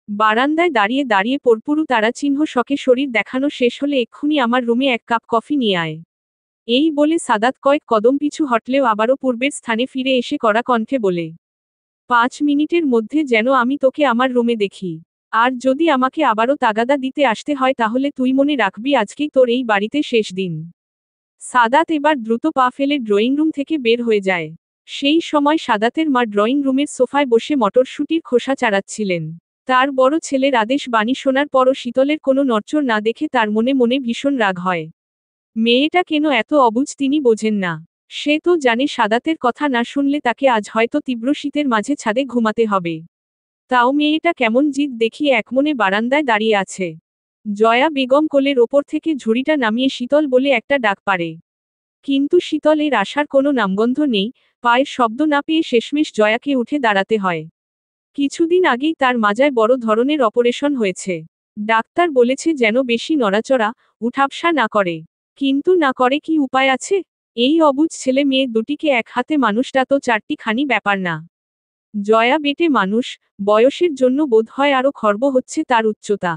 বারান্দায় দাঁড়িয়ে দাঁড়িয়ে পরপুরু তারা চিহ্ন শকে শরীর দেখানো শেষ হলে এক্ষুনি আমার রুমে এক কাপ কফি নিয়ে আয়। এই বলে সাদাত কয়েক কদম পিছু হটলেও আবারও পূর্বের স্থানে ফিরে এসে কড়া কণ্ঠে বলে, 5 মিনিটের মধ্যে যেন আমি তোকে আমার রুমে দেখি। আর যদি আমাকে আবারও তাগাদা দিতে আসতে হয় তাহলে তুই মনে রাখবি আজকেই তোর এই বাড়িতে শেষ দিন। সাদাত এবার দ্রুত পা ফেলে ড্রয়িং রুম থেকে বের হয়ে যায়। সেই সময় সাদাতের মা ড্রয়িং রুমের সোফায় বসে মটরশুঁটির খোসা চাড়াচ্ছিলেন। তার বড় ছেলের আদেশ বাণী শোনার পরও শীতলের কোনো নড়চড় না দেখে তার মনে মনে ভীষণ রাগ হয়। মেয়েটা কেন এত অবুঝ তিনি বোঝেন না। সে তো জানে সাদাতের কথা না শুনলে তাকে আজ হয়তো তীব্র শীতের মাঝে ছাদে ঘুমাতে হবে। তাও মেয়েটা কেমন জিদ দেখিয়ে একমনে বারান্দায় দাঁড়িয়ে আছে। জয়া বেগম কোলের ওপর থেকে ঝুড়িটা নামিয়ে শীতল বলে একটা ডাক পারে। কিন্তু শীতলের আসার কোনো নামগন্ধ নেই, পায়ের শব্দ না পেয়ে শেষমেশ জয়াকে উঠে দাঁড়াতে হয়। কিছুদিন আগেই তার মাজায় বড় ধরনের অপারেশন হয়েছে। ডাক্তার বলেছে যেন বেশি নড়াচড়া, উঠাবসা না করে। কিন্তু না করে কি উপায় আছে? এই অবুঝ ছেলে মেয়ে দুটিকে এক হাতে মানুষটা তো চারটিখানি ব্যাপার না। জয়া বেটে মানুষ, বয়সের জন্য বোধ হয় আরও খর্ব হচ্ছে তার উচ্চতা।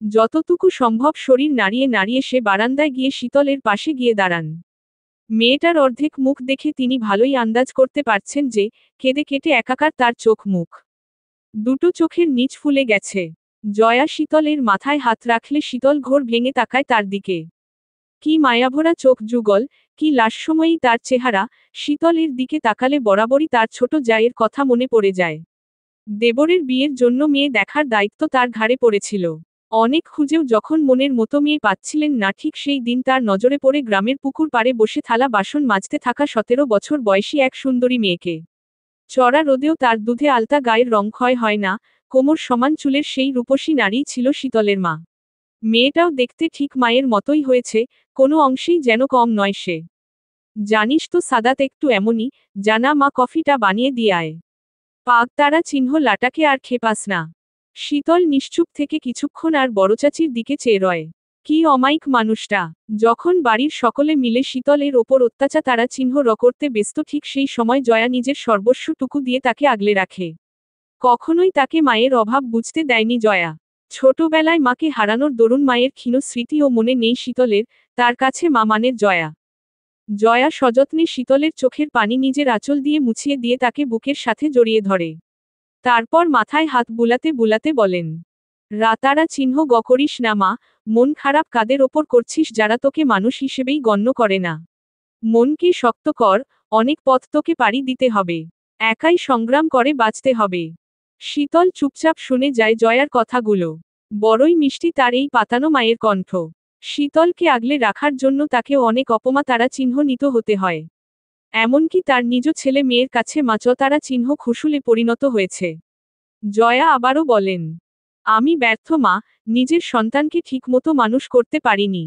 যতটুকু সম্ভব শরীর নাড়িয়ে নাড়িয়ে সে বারান্দায় গিয়ে শীতলের পাশে গিয়ে দাঁড়ান। মেয়েটার অর্ধেক মুখ দেখে তিনি ভালোই আন্দাজ করতে পারছেন যে, কেঁদে কেটে একাকার তার চোখ মুখ। দুটো চোখের নিচ ফুলে গেছে। জয়া শীতলের মাথায় হাত রাখলে শীতল ঘোর ভেঙে তাকায় তার দিকে। কি মায়াভরা চোখ যুগল, কি লাস্যময়ী তার চেহারা। শীতলের দিকে তাকালে বরাবরই তার ছোট জায়ের কথা মনে পড়ে যায়। দেবরের বিয়ের জন্য মেয়ে দেখার দায়িত্ব তার ঘাড়ে পড়েছিল। অনেক খুঁজেও যখন মনের মতো মেয়ে পাচ্ছিলেন না ঠিক সেই দিন তার নজরে পড়ে গ্রামের পুকুর পাড়ে বসে থালা বাসন মাজতে থাকা 17 বছর বয়সী এক সুন্দরী মেয়েকে। চড়া রোদেও তার দুধে আলতা গায়ের রং ক্ষয় হয় না, কোমর সমান চুলের সেই রূপসী নারীই ছিল শীতলের মা। মেয়েটাও দেখতে ঠিক মায়ের মতোই হয়েছে, কোনো অংশেই যেন কম নয় সে। জানিস তো সাদাত একটু এমনই, জানা মা কফিটা বানিয়ে দিয়ে আয়। পাক তারা চিহ্ন লাটাকে আর খেপাস না। শীতল নিশ্চুপ থেকে কিছুক্ষণ আর বড়চাচির দিকে চেয়ে রয়। কি অমায়িক মানুষটা। যখন বাড়ির সকলে মিলে শীতলের ওপর অত্যাচার তারা চিহ্ন করতে ব্যস্ত ঠিক সেই সময় জয়া নিজের সর্বস্বটুকু দিয়ে তাকে আগলে রাখে। কখনোই তাকে মায়ের অভাব বুঝতে দেয়নি জয়া। ছোটবেলায় মাকে হারানোর দরুন মায়ের ক্ষীণ স্মৃতিও মনে নেই শীতলের, তার কাছে মা মানের জয়া। জয়া সযত্নে শীতলের চোখের পানি নিজের আঁচল দিয়ে মুছিয়ে দিয়ে তাকে বুকের সাথে জড়িয়ে ধরে। তারপর মাথায় হাত বুলাতে বুলাতে বলেন, রাতারা চিহ্ন করিস না মা, মন খারাপ কাদের ওপর করছিস যারা তোকে মানুষ হিসেবেই গণ্য করে না। মনকে শক্ত কর, অনেক পথ তোকে পাড়ি দিতে হবে। একাই সংগ্রাম করে বাঁচতে হবে। শীতল চুপচাপ শুনে যায় জয়ার কথাগুলো। বড়ই মিষ্টি তার এই পাতানো মায়ের কণ্ঠ। শীতলকে আগলে রাখার জন্য তাকেও অনেক অপমাতারা চিহ্ন নিত হতে হয়। এমনকি তার নিজ ছেলে মেয়ের কাছে মাচতারা চিহ্ন খুশুলে পরিণত হয়েছে। জয়া আবারও বলেন, আমি ব্যর্থ মা, নিজের সন্তানকে ঠিকমতো মানুষ করতে পারিনি।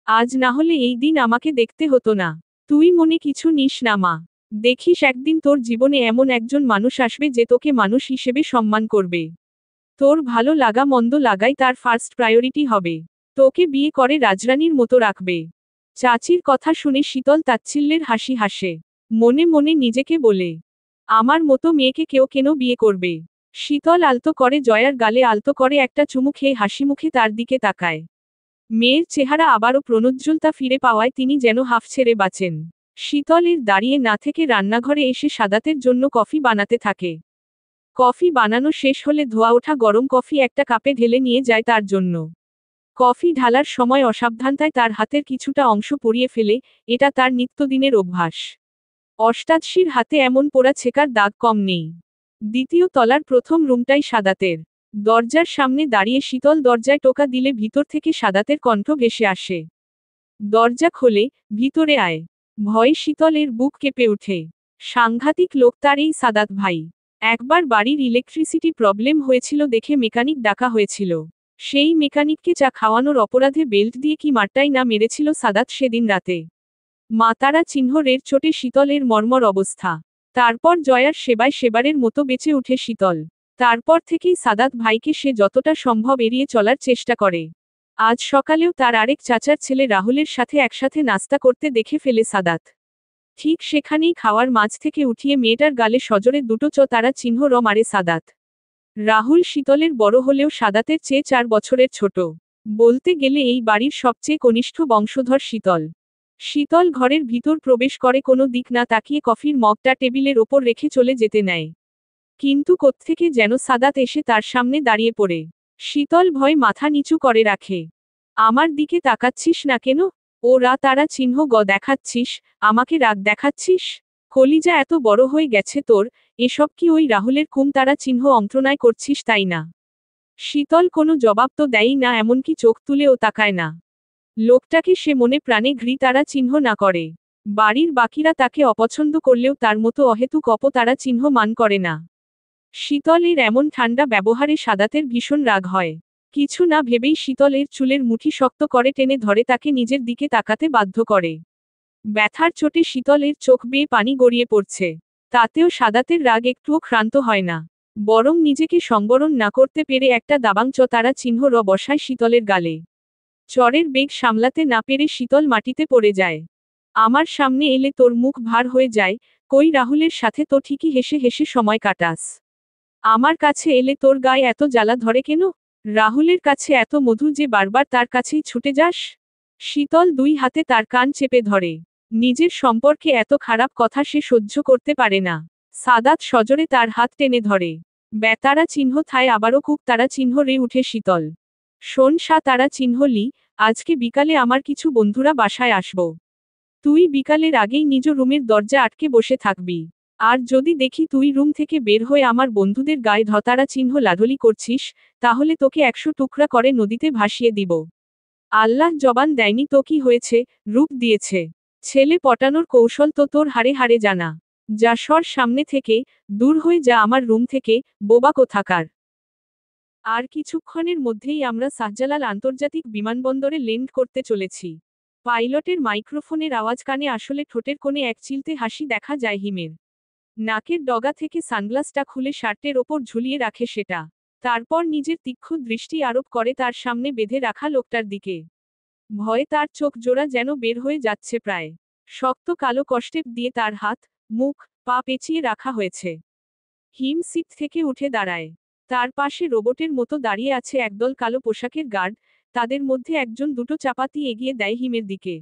আজ না হলে এই দিন আমাকে দেখতে হতো না। তুই মনে কিছু নিস না মা। দেখিস একদিন তোর জীবনে এমন একজন মানুষ আসবে যে তোকে মানুষ হিসেবে সম্মান করবে। তোর ভালো লাগা মন্দ লাগাই তার ফার্স্ট প্রায়োরিটি হবে। তোকে বিয়ে করে রাজরানীর মতো রাখবে। চাচির কথা শুনে শীতল তাচ্ছিল্যের হাসি হাসে। মনে মনে নিজেকে বলে, আমার মতো মেয়েকে কেউ কেন বিয়ে করবে। শীতল আলতো করে জয়ার গালে আলতো করে একটা চুমু খেয়ে হাসিমুখে তার দিকে তাকায়। মেয়ের চেহারা আবারও প্রণোজ্জ্বলতা ফিরে পাওয়ায় তিনি যেন হাফ ছেড়ে বাঁচেন। শীতলের দাঁড়িয়ে না থেকে রান্নাঘরে এসে সাদাতের জন্য কফি বানাতে থাকে। কফি বানানো শেষ হলে ধোয়া ওঠা গরম কফি একটা কাপে ঢেলে নিয়ে যায় তার জন্য। কফি ঢালার সময় অসাবধানতায় তার হাতের কিছুটা অংশ পুড়িয়ে ফেলে, এটা তার নিত্যদিনের অভ্যাস। অষ্টাদশীর হাতে এমন পোড়া ছেকার দাগ কম নেই। দ্বিতীয় তলার প্রথম রুমটাই সাদাতের। দরজার সামনে দাঁড়িয়ে শীতল দরজায় টোকা দিলে ভিতর থেকে সাদাতের কণ্ঠ ভেসে আসে। দরজা খোলে, ভিতরে আয়। ভয়ে শীতলের বুক কেঁপে ওঠে। সাংঘাতিক লোক তার এই সাদাত ভাই। একবার বাড়ির ইলেকট্রিসিটি প্রবলেম হয়েছিল দেখে মেকানিক ডাকা হয়েছিল। সেই মেকানিককে চা খাওয়ানোর অপরাধে বেল্ট দিয়ে কি মারটাই না মেরেছিল সাদাত সেদিন রাতে। মাতারা চিহ্নের চোটে শীতলের মর্মর অবস্থা। তারপর জয়ার সেবায় সেবারের মতো বেঁচে উঠে শীতল। তারপর থেকেই সাদাত ভাইকে সে যতটা সম্ভব এড়িয়ে চলার চেষ্টা করে। আজ সকালেও তার আরেক চাচার ছেলে রাহুলের সাথে একসাথে নাস্তা করতে দেখে ফেলে সাদাত। ঠিক সেখানেই খাওয়ার মাঝ থেকে উঠিয়ে মেয়েটার গালে সজোরে দুটো তারা চিহ্ন মারে সাদাত। রাহুল শীতলের বড় হলেও সাদাতের চেয়ে 4 বছরের ছোট। বলতে গেলে এই বাড়ির সবচেয়ে কনিষ্ঠ বংশধর শীতল। শীতল ঘরের ভিতর প্রবেশ করে কোনো দিক না তাকিয়ে কফির মগটা টেবিলের ওপর রেখে চলে যেতে নেয়। কিন্তু কোত্থেকে যেন সাদাত এসে তার সামনে দাঁড়িয়ে পড়ে। শীতল ভয় মাথা নিচু করে রাখে। আমার দিকে তাকাচ্ছিস না কেন? ও তারা চিহ্ন দেখাচ্ছিস, আমাকে রাগ দেখাচ্ছিস? কলিজা এত বড় হয়ে গেছে তোর, এসব কি ওই রাহুলের তারা চিহ্ন অন্ত্রণায় করছিস তাই না? শীতল কোনো জবাব তো দেয়ই না, এমনকি চোখ তুলেও তাকায় না। লোকটাকে সে মনে প্রাণে তারা চিহ্ন না করে। বাড়ির বাকিরা তাকে অপছন্দ করলেও তার মতো অহেতুক তারা চিহ্ন মান করে না। শীতলের এমন ঠান্ডা ব্যবহারে সাদাতের ভীষণ রাগ হয়। কিছু না ভেবেই শীতলের চুলের মুঠি শক্ত করে টেনে ধরে তাকে নিজের দিকে তাকাতে বাধ্য করে। ব্যথার চোটে শীতলের চোখ বেয়ে পানি গড়িয়ে পড়ছে। তাতেও সাদাতের রাগ একটুও ক্ষান্ত হয় না। বরং নিজেকে সংবরণ না করতে পেরে একটা দাবাংচ তারা চিহ্ন বসায় শীতলের গালে। চরের বেগ সামলাতে না পেরে শীতল মাটিতে পড়ে যায়। আমার সামনে এলে তোর মুখ ভার হয়ে যায়, কই রাহুলের সাথে তো ঠিকই হেসে হেসে সময় কাটাস। আমার কাছে এলে তোর গায়ে এত জ্বালা ধরে কেন? রাহুলের কাছে এত মধু যে বারবার তার কাছেই ছুটে যাস? শীতল 2 হাতে তার কান চেপে ধরে। নিজের সম্পর্কে এত খারাপ কথা সে সহ্য করতে পারে না। সাদাত সজোরে তার হাত টেনে ধরে। বেতারা চিহ্ন থায় আবারও তারা চিহ্ন রে উঠে শীতল। শোন তারা চিহ্ন লি, আজকে বিকালে আমার কিছু বন্ধুরা বাসায় আসব। তুই বিকালের আগেই নিজ রুমের দরজা আটকে বসে থাকবি। আর যদি দেখি তুই রুম থেকে বের হয়ে আমার বন্ধুদের গায়ে ধতারা চিহ্ন লাঢলি করছিস, তাহলে তোকে 100 টুকরা করে নদীতে ভাসিয়ে দিব। আল্লাহ জবান দেয়নি তো কি হয়েছে, রূপ দিয়েছে। ছেলে পটানোর কৌশল তো তোর হাড়ে হাড়ে জানা। যা সর সামনে থেকে, দূর হয়ে যা আমার রুম থেকে, বোবা কোথাকার। আর কিছুক্ষণের মধ্যেই আমরা শাহজালাল আন্তর্জাতিক বিমানবন্দরে ল্যান্ড করতে চলেছি। পাইলটের মাইক্রোফোনের আওয়াজ কানে আসলে ঠোঁটের কোণে এক চিলতে হাসি দেখা যায় হিমের। নাকের ডগা থেকে সানগ্লাসটা খুলে শার্টের ওপর ঝুলিয়ে রাখে সেটা। তারপর নিজের তীক্ষ্ণ দৃষ্টি আরোপ করে তার সামনে বেঁধে রাখা লোকটার দিকে। ভয়ে তার চোখ জোড়া যেন বের হয়ে যাচ্ছে প্রায়। শক্ত কালো কষ্টেপ দিয়ে তার হাত, মুখ, পা পেঁচিয়ে রাখা হয়েছে। হিম সিট থেকে উঠে দাঁড়ায়। তার পাশে রোবটের মতো দাঁড়িয়ে আছে একদল কালো পোশাকের গার্ড, তাদের মধ্যে একজন দুটো চাপাতি এগিয়ে দেয় হিমের দিকে।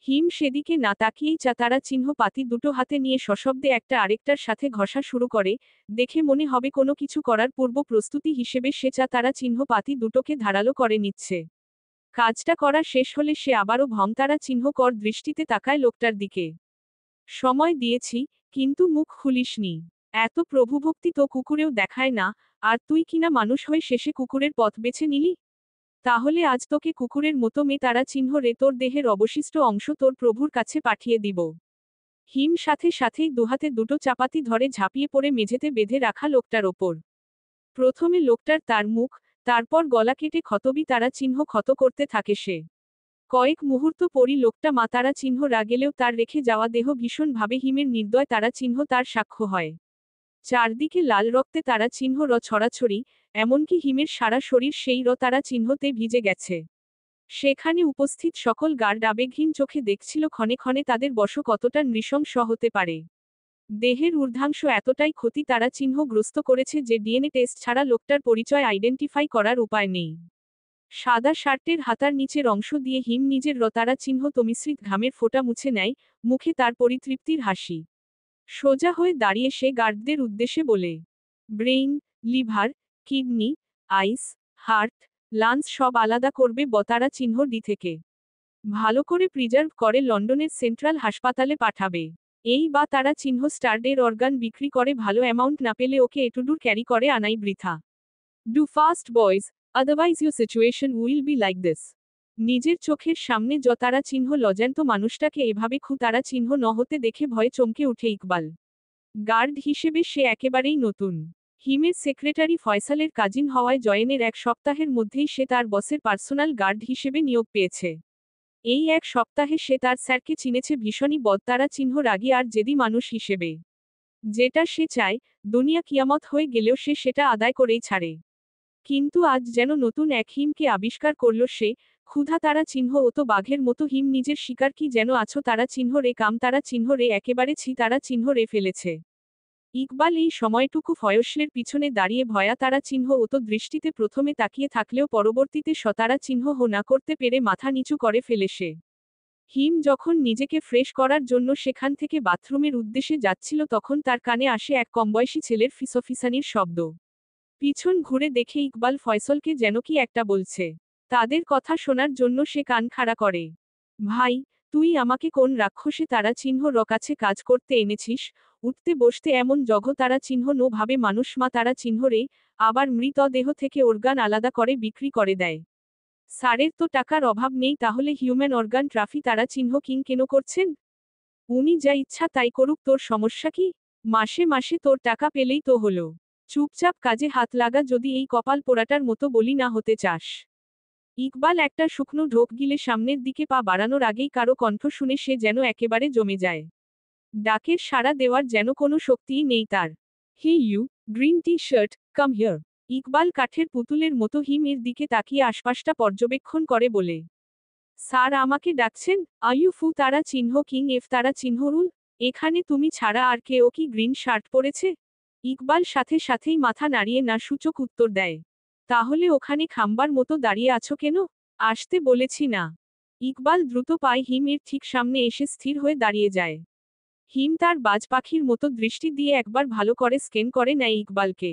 হিম সেদিকে না তাকিয়েই তারা চিহ্ন পাতি দুটো হাতে নিয়ে সশব্দে একটা আরেকটার সাথে ঘষা শুরু করে। দেখে মনে হবে কোনো কিছু করার পূর্ব প্রস্তুতি হিসেবে সে তারা চিহ্ন পাতি দুটোকে ধারালো করে নিচ্ছে। কাজটা করা শেষ হলে সে আবারও ভংতারা চিহ্ন কর দৃষ্টিতে তাকায় লোকটার দিকে। সময় দিয়েছি, কিন্তু মুখ খুলিসনি। এত প্রভুভক্তি তো কুকুরেও দেখায় না, আর তুই কিনা মানুষ হয়ে শেষে কুকুরের পথ বেছে নিলি? তাহলে আজ তোকে কুকুরের মতো তারা চিহ্ন রে তোর দেহের অবশিষ্ট অংশ তোর প্রভুর কাছে পাঠিয়ে দিব। হিম সাথে সাথেই দুহাতে দুটো চাপাতি ধরে ঝাঁপিয়ে পড়ে মেঝেতে বেঁধে রাখা লোকটার ওপর। প্রথমে লোকটার তার মুখ, তারপর গলা কেটে তারা চিহ্ন ক্ষত করতে থাকে সে। কয়েক মুহূর্ত পরই লোকটা তারা চিহ্ন রাগেলেও তার রেখে যাওয়া দেহ ভীষণভাবে হিমের নির্দয় তারা চিহ্ন তার সাক্ষ্য হয়। চারদিকে লাল রক্তে তারা চিহ্ন ছড়াছড়ি, এমনকি হিমের সারা শরীর সেই তারা চিহ্নতে ভিজে গেছে। সেখানে উপস্থিত সকল গার্ড আবেগহীন চোখে দেখছিল ক্ষণে ক্ষণে তাদের বশ কতটা নৃশংস হতে পারে। দেহের ঊর্ধ্বাংশ এতটাই ক্ষতি তারা চিহ্নগ্রস্ত করেছে যে ডিএনএ টেস্ট ছাড়া লোকটার পরিচয় আইডেন্টিফাই করার উপায় নেই। সাদা শার্টের হাতার নিচের অংশ দিয়ে হিম নিজের তারা চিহ্ন মিশ্রিত ঘামের ফোঁটা মুছে নেয়, মুখে তার পরিতৃপ্তির হাসি। সোজা হয়ে দাঁড়িয়ে সে গার্ডদের উদ্দেশ্যে বলে, ব্রেইন, লিভার, কিডনি, আইস, হার্ট, লাংস সব আলাদা করবে তারা চিহ্ন ডি থেকে। ভালো করে প্রিজার্ভ করে লন্ডনের সেন্ট্রাল হাসপাতালে পাঠাবে। এই তারা চিহ্ন স্টার্ডের অর্গান বিক্রি করে ভালো অ্যামাউন্ট না পেলে ওকে এটুডুর ক্যারি করে আনাই বৃথা। Do fast boys, otherwise your situation will be like this. নিজের চোখের সামনে তারা চিহ্ন লজ্জান্ত মানুষটাকে এভাবে তারা চিহ্ন ন হতে দেখে ভয়ে চমকে উঠে ইকবাল। গার্ড হিসেবে সে একেবারেই নতুন। হিমের সেক্রেটারি ফয়সালের কাজিন হওয়ায় জয়েনের 1 সপ্তাহের মধ্যেই সে তার বসের পার্সোনাল গার্ড হিসেবে নিয়োগ পেয়েছে। এই 1 সপ্তাহে সে তার স্যারকে চিনেছে ভীষণই তারা চিহ্ন রাগী আর জেদি মানুষ হিসেবে। যেটা সে চায়, দুনিয়া কিয়ামত হয়ে গেলেও সে সেটা আদায় করেই ছাড়ে। কিন্তু আজ যেন নতুন এক হিমকে আবিষ্কার করল সে। ক্ষুধা তারা চিহ্ন তো বাঘের মতো হিম নিজের শিকার কি যেন আছো তারা চিহ্ন রে কাম তারা চিহ্ন রে একেবারে ছি তারা চিহ্ন রে ফেলেছে। ইকবাল এই সময়টুকু ফয়সলের পিছনে দাঁড়িয়ে ভয়া তারা চিহ্ন ওত দৃষ্টিতে প্রথমে তাকিয়ে থাকলেও পরবর্তীতে সতারা চিহ্ন হো না করতে পেরে মাথা নিচু করে ফেলে সে। হিম যখন নিজেকে ফ্রেশ করার জন্য সেখান থেকে বাথরুমের উদ্দেশ্যে যাচ্ছিল তখন তার কানে আসে এক কমবয়সী ছেলের ফিসফিসানির শব্দ। পিছন ঘুরে দেখে ইকবাল ফয়সলকে যেন কি একটা বলছে। তাদের কথা শোনার জন্য সে কান খাড়া করে। ভাই, তুই আমাকে কোন রাক্ষসে তারা চিহ্ন র কাছে কাজ করতে এনেছিস? উঠতে বসতে এমন জঘ তারা চিহ্ন নো ভাবে মানুষ মা তারা চিহ্ন রে, আবার মৃতদেহ থেকে অর্গান আলাদা করে বিক্রি করে দেয়। স্যারের তো টাকার অভাব নেই, তাহলে হিউম্যান অর্গান ট্রাফি তারা চিহ্ন কিং কেন করছেন? উনি যা ইচ্ছা তাই করুক, তোর সমস্যা কি? মাসে মাসে তোর টাকা পেলেই তো হলো। চুপচাপ কাজে হাত লাগা যদি এই কপাল পোড়াটার মতো বলি না হতে চাস। ইকবাল একটা শুকনো ঢোক গিলে সামনের দিকে পা বাড়ানোর আগেই কারো কণ্ঠ শুনে সে যেন একেবারে জমে যায়। ডাকের সাড়া দেওয়ার যেন কোনো শক্তিই নেই তার। Hey you, green T shirt, come here. Iqbal কাঠের পুতুলের মতো হিমের দিকে তাকিয়ে আশপাশটা পর্যবেক্ষণ করে বলে। স্যার আমাকে ডাকছেন? আইউ ফু তারা চিহ্ন কিং এফ তারা চিহ্ন রুল? এখানে তুমি ছাড়া আর কেউ কি গ্রিন শার্ট পরেছে? ইকবাল সাথে সাথেই মাথা নাড়িয়ে না সূচক উত্তর দেয়। তাহলে ওখানে খাম্বার মতো দাঁড়িয়ে আছো কেন? আসতে বলেছি না। ইকবাল দ্রুত পায়ে হিমের ঠিক সামনে এসে স্থির হয়ে দাঁড়িয়ে যায়। হিম তার বাজ পাখির মতো দৃষ্টি দিয়ে একবার ভালো করে স্ক্যান করে নেয় ইকবালকে।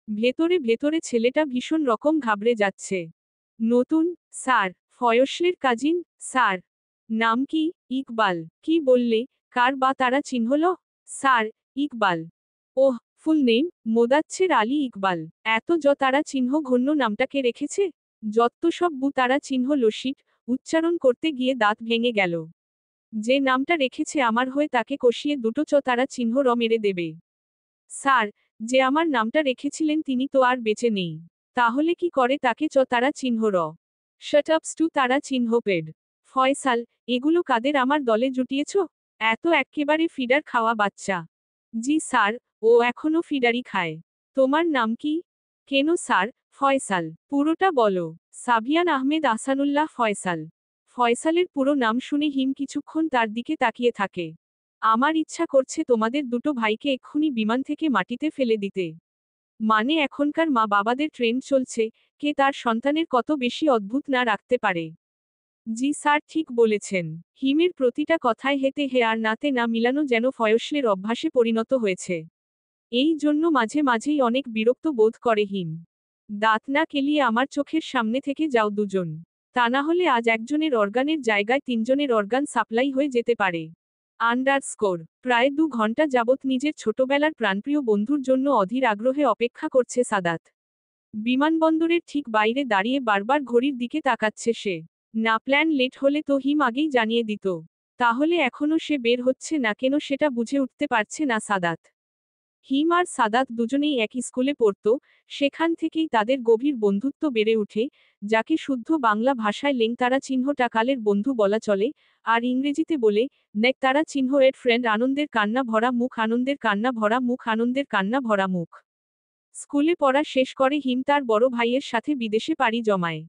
ভেতরে ভেতরে ছেলেটা ভীষণ রকম ঘাবড়ে যাচ্ছে। নতুন, স্যার, ফয়সলের কাজিন, স্যার। নাম কি? ইকবাল। কি বললে? কার বা তারা চিহ্নল? স্যার, ইকবাল। ওহ, ফুল নেম, মোদাচ্ছের আলী ইকবাল। এত তারা চিহ্ন ঘন্য নামটাকে রেখেছে? যত সব তারা চিহ্ন লসিট, উচ্চারণ করতে গিয়ে দাঁত ভেঙে গেল। যে নামটা রেখেছে আমার হয়ে তাকে কষিয়ে দুটো তারা চিহ্ন মেরে দেবে। স্যার, যে আমার নামটা রেখেছিলেন তিনি তো আর বেঁচে নেই। তাহলে কি করে তাকে তারা চিহ্ন শাট আপস টু তারা চিহ্ন পেড। ফয়সাল, এগুলো কাদের আমার দলে জুটিয়েছ? এত এক্কেবারে ফিডার খাওয়া বাচ্চা। জি স্যার, ও এখনো ফিডারই খায়। তোমার নাম কি? কেন স্যার? ফয়সাল। পুরোটা বলো। সাবিয়ান আহমেদ আহসানুল্লাহ ফয়সাল। ফয়সালের পুরো নাম শুনে হিম কিছুক্ষণ তার দিকে তাকিয়ে থাকে। আমার ইচ্ছা করছে তোমাদের দুটো ভাইকে এক্ষুনি বিমান থেকে মাটিতে ফেলে দিতে। মানে এখনকার মা বাবাদের ট্রেন্ড চলছে, কে তার সন্তানের কত বেশি অদ্ভুত না রাখতে পারে। জি স্যার, ঠিক বলেছেন। হিমের প্রতিটা কথায় হেতে হে আর নাতে না মিলানো যেন ফয়সলের অভ্যাসে পরিণত হয়েছে। এই জন্য মাঝে মাঝেই অনেক বিরক্ত বোধ করে হিম। দাঁত না কেলিয়ে আমার চোখের সামনে থেকে যাও দুজন। তা না হলে আজ একজনের অর্গানের জায়গায় তিনজনের অর্গান সাপ্লাই হয়ে যেতে পারে। আন্ডারস্কোর। প্রায় 2 ঘন্টা যাবৎ নিজের ছোটবেলার প্রাণপ্রিয় বন্ধুর জন্য অধীর আগ্রহে অপেক্ষা করছে সাদাত। বিমানবন্দরের ঠিক বাইরে দাঁড়িয়ে বারবার ঘড়ির দিকে তাকাচ্ছে সে। না প্ল্যান লেট হলে তো হিম আগেই জানিয়ে দিত। তাহলে এখনো সে বের হচ্ছে না কেন সেটা বুঝে উঠতে পারছে না সাদাত। হিম আর সাদাত দুজনেই একই স্কুলে পড়ত, সেখান থেকেই তাদের গভীর বন্ধুত্ব বেড়ে ওঠে, যাকে শুদ্ধ বাংলা ভাষায় লেংতারা চিহ্নটা কালের বন্ধু বলা চলে, আর ইংরেজিতে বলে নেক তারা চিহ্ন এর ফ্রেন্ড। আনন্দের কান্না ভরা মুখ, আনন্দের কান্না ভরা মুখ, আনন্দের কান্না ভরা মুখ। স্কুলে পড়া শেষ করে হিম তার বড় ভাইয়ের সাথে বিদেশে পাড়ি জমায়।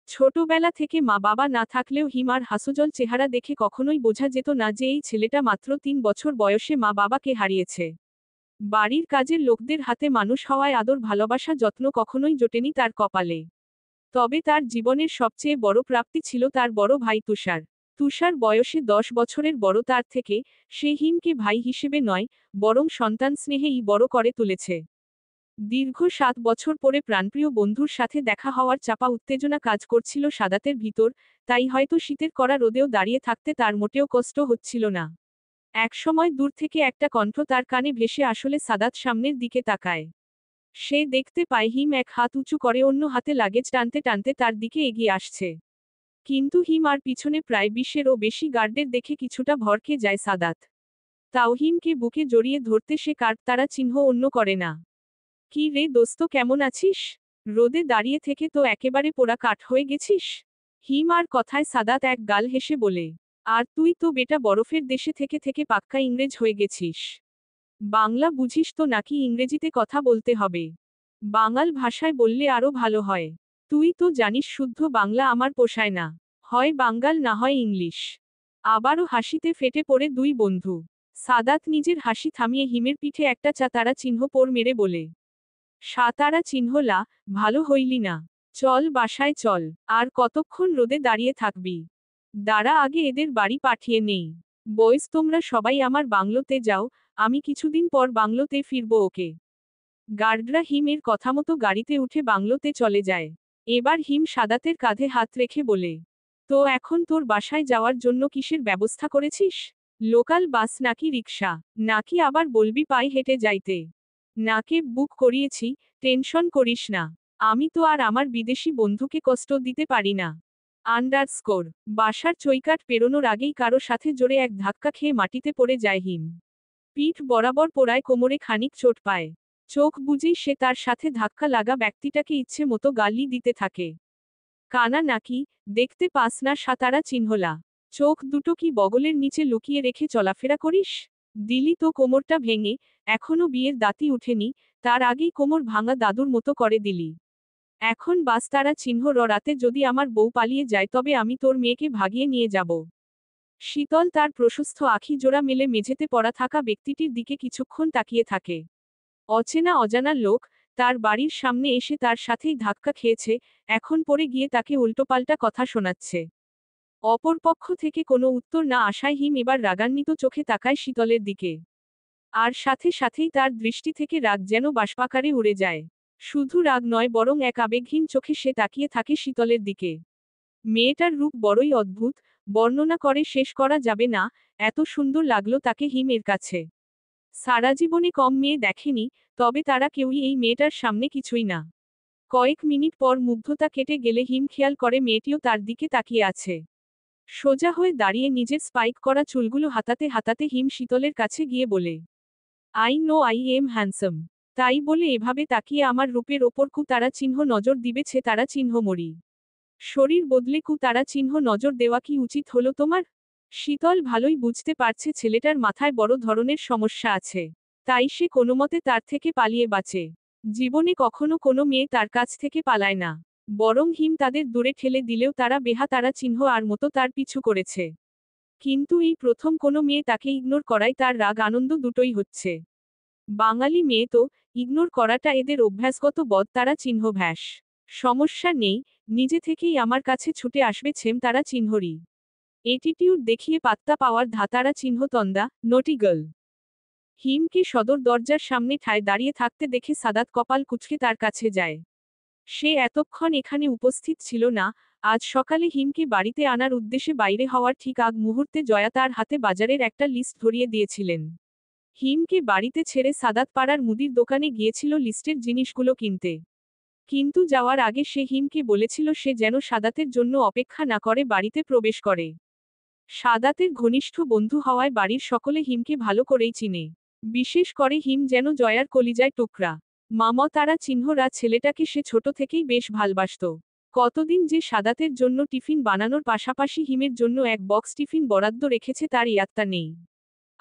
ছোটবেলা থেকে মা বাবা না থাকলেও হিম আর হাস্যোজ্জ্বল চেহারা দেখে কখনোই বোঝা যেত না যে এই ছেলেটা মাত্র 3 বছর বয়সে মা বাবাকে হারিয়েছে। বাড়ির কাজের লোকদের হাতে মানুষ হওয়ায় আদর ভালোবাসা যত্ন কখনোই জোটেনি তার কপালে। তবে তার জীবনের সবচেয়ে বড় প্রাপ্তি ছিল তার বড় ভাই তুষার। তুষার বয়সে 10 বছরের বড় তার থেকে, সে হিমকে ভাই হিসেবে নয়, বরং সন্তান স্নেহেই বড় করে তুলেছে। দীর্ঘ 7 বছর পরে প্রাণপ্রিয় বন্ধুর সাথে দেখা হওয়ার চাপা উত্তেজনা কাজ করছিল সাদাতের ভিতর, তাই হয়তো শীতের কড়া রোদেও দাঁড়িয়ে থাকতে তার মোটেও কষ্ট হচ্ছিল না। একসময় দূর থেকে একটা কণ্ঠ তার কানে ভেসে আসলে সাদাত সামনের দিকে তাকায়। সে দেখতে পায় হিম এক হাত উঁচু করে অন্য হাতে লাগেজ টানতে টানতে তার দিকে এগিয়ে আসছে। কিন্তু হিম আর পিছনে প্রায় 20-এরও বেশি গার্ডের দেখে কিছুটা ভড়কে যায় সাদাত। তাও হিমকে বুকে জড়িয়ে ধরতে সে কার্ড তারা চিহ্ন অন্য করে না। কি রে দোস্ত, কেমন আছিস? রোদে দাঁড়িয়ে থেকে তো একেবারে পোড়া কাঠ হয়ে গেছিস। হিম আর কথায় সাদাত এক গাল হেসে বলে। আর তুই তো বেটা বরফের দেশে থেকে থেকে পাক্কা ইংরেজ হয়ে গেছিস। বাংলা বুঝিস তো নাকি ইংরেজিতে কথা বলতে হবে? বাঙাল ভাষায় বললে আরো ভালো হয়। তুই তো জানিস শুদ্ধ বাংলা আমার পোষায় না। হয় বাঙ্গাল না হয় ইংলিশ। আবারও হাসিতে ফেটে পড়ে দুই বন্ধু। সাদাত নিজের হাসি থামিয়ে হিমের পিঠে একটা তারা চিহ্ন পোড় মেরে বলে, সাতারা চিহ্নলা, ভালো হইলি না। চল বাসায় চল, আর কতক্ষণ রোদে দাঁড়িয়ে থাকবি? দাঁড়া আগে এদের বাড়ি পাঠিয়ে নেই। বয়স তোমরা সবাই আমার বাংলোতে যাও, আমি কিছুদিন পর বাংলোতে ফিরব। ওকে। গার্ডরা হিমের কথামতো গাড়িতে উঠে বাংলোতে চলে যায়। এবার হিম সাদাতের কাঁধে হাত রেখে বলে, তো এখন তোর বাসায় যাওয়ার জন্য কিসের ব্যবস্থা করেছিস? লোকাল বাস নাকি রিক্সা? নাকি আবার বলবি পায়ে হেঁটে যাইতে? নাকে বুক করিয়েছি, টেনশন করিস না। আমি তো আর আমার বিদেশি বন্ধুকে কষ্ট দিতে পারি না। আন্ডারস্কোর। বাসার চৈকাট পেরোনোর আগেই কারো সাথে জোরে এক ধাক্কা খেয়ে মাটিতে পড়ে যায় হিম। পিঠ বরাবর পোড়ায়, কোমরে খানিক চোট পায়। চোখ বুঝেই সে তার সাথে ধাক্কা লাগা ব্যক্তিটাকে ইচ্ছে মতো গালি দিতে থাকে। কানা নাকি, দেখতে পাস না সাতারা চিহ্নলা? চোখ দুটো কি বগলের নিচে লুকিয়ে রেখে চলাফেরা করিস? দিলি তো কোমরটা ভেঙে, এখনো বিয়ের দাঁতি উঠেনি, তার আগেই কোমর ভাঙা দাদুর মতো করে দিলি। এখন বাস তারা চিহ্ন রাতে যদি আমার বউ পালিয়ে যায় তবে আমি তোর মেয়েকে ভাগিয়ে নিয়ে যাব। শীতল তার প্রশস্ত আখি জোড়া মেলে মেঝেতে পড়া থাকা ব্যক্তিটির দিকে কিছুক্ষণ তাকিয়ে থাকে। অচেনা অজানা লোক, তার বাড়ির সামনে এসে তার সাথেই ধাক্কা খেয়েছে, এখন পড়ে গিয়ে তাকে উল্টোপাল্টা কথা শোনাচ্ছে। অপরপক্ষ থেকে কোনো উত্তর না আসায় হিম এবার রাগান্বিত চোখে তাকায় শীতলের দিকে। আর সাথে সাথেই তার দৃষ্টি থেকে রাগ যেন বাষ্পাকারে উড়ে যায়। শুধু রাগ নয়, বরং এক আবেগহীন চোখে সে তাকিয়ে থাকে শীতলের দিকে। মেয়েটার রূপ বড়ই অদ্ভুত, বর্ণনা করে শেষ করা যাবে না, এত সুন্দর লাগলো তাকে হিমের কাছে। সারা জীবনে কম মেয়ে দেখেনি, তবে তারা কেউই এই মেয়েটার সামনে কিছুই না। কয়েক মিনিট পর মুগ্ধতা কেটে গেলে হিম খেয়াল করে মেয়েটিও তার দিকে তাকিয়ে আছে। সোজা হয়ে দাঁড়িয়ে নিজের স্পাইক করা চুলগুলো হাতাতে হাতাতে হিম শীতলের কাছে গিয়ে বলে, I know I am handsome. তাই বলে এভাবে তাকিয়ে আমার রূপের ওপর তারা চিহ্ন নজর দিবেছে? তারা চিহ্ন মরি শরীর বদলে তারা চিহ্ন নজর দেওয়া কি উচিত হলো তোমার? শীতল ভালোই বুঝতে পারছে ছেলেটার মাথায় বড় ধরনের সমস্যা আছে। তাই সে কোনোমতে তার থেকে পালিয়ে বাঁচে। জীবনে কখনো কোনো মেয়ে তার কাছ থেকে পালায় না। বরং হিম তাদের দূরে ঠেলে দিলেও তারা বেহা তারা চিহ্ন আর মতো তার পিছু করেছে। কিন্তু এই প্রথম কোনো মেয়ে তাকে ইগনোর করায় তার রাগ আনন্দ দুটোই হচ্ছে। বাঙালি মেয়ে তো, ইগনোর করাটা এদের অভ্যাসগত বদ তারা চিহ্ন ভ্যাস। সমস্যা নেই, নিজে থেকেই আমার কাছে ছুটে আসবে ছেম তারা চিহ্নরই। এটিটিউড দেখিয়ে পাত্তা পাওয়ার ধাতারা চিহ্ন তন্দা, নটি গার্ল। হিমকে সদর দরজার সামনে ঠায় দাঁড়িয়ে থাকতে দেখে সাদাত কপাল কুঁচকে তার কাছে যায়। সে এতক্ষণ এখানে উপস্থিত ছিল না, আজ সকালে হিমকে বাড়িতে আনার উদ্দেশ্যে বাইরে হওয়ার ঠিক আগ মুহূর্তে জয়া তার হাতে বাজারের একটা লিস্ট ধরিয়ে দিয়েছিলেন। হিমকে বাড়িতে ছেড়ে সাদাত পাড়ার মুদির দোকানে গিয়েছিল লিস্টের জিনিসগুলো কিনতে। কিন্তু যাওয়ার আগে সে হিমকে বলেছিল সে যেন সাদাতের জন্য অপেক্ষা না করে বাড়িতে প্রবেশ করে। সাদাতের ঘনিষ্ঠ বন্ধু হওয়ায় বাড়ির সকলে হিমকে ভালো করেই চিনে। বিশেষ করে হিম যেন জয়ার কলিজায় টুকরা। তারা চিহ্নরা ছেলেটাকে সে ছোট থেকেই বেশ ভালবাসত। কতদিন যে সাদাতের জন্য টিফিন বানানোর পাশাপাশি হিমের জন্য এক বক্স টিফিন বরাদ্দ রেখেছে তার ইয়াত্তা নেই।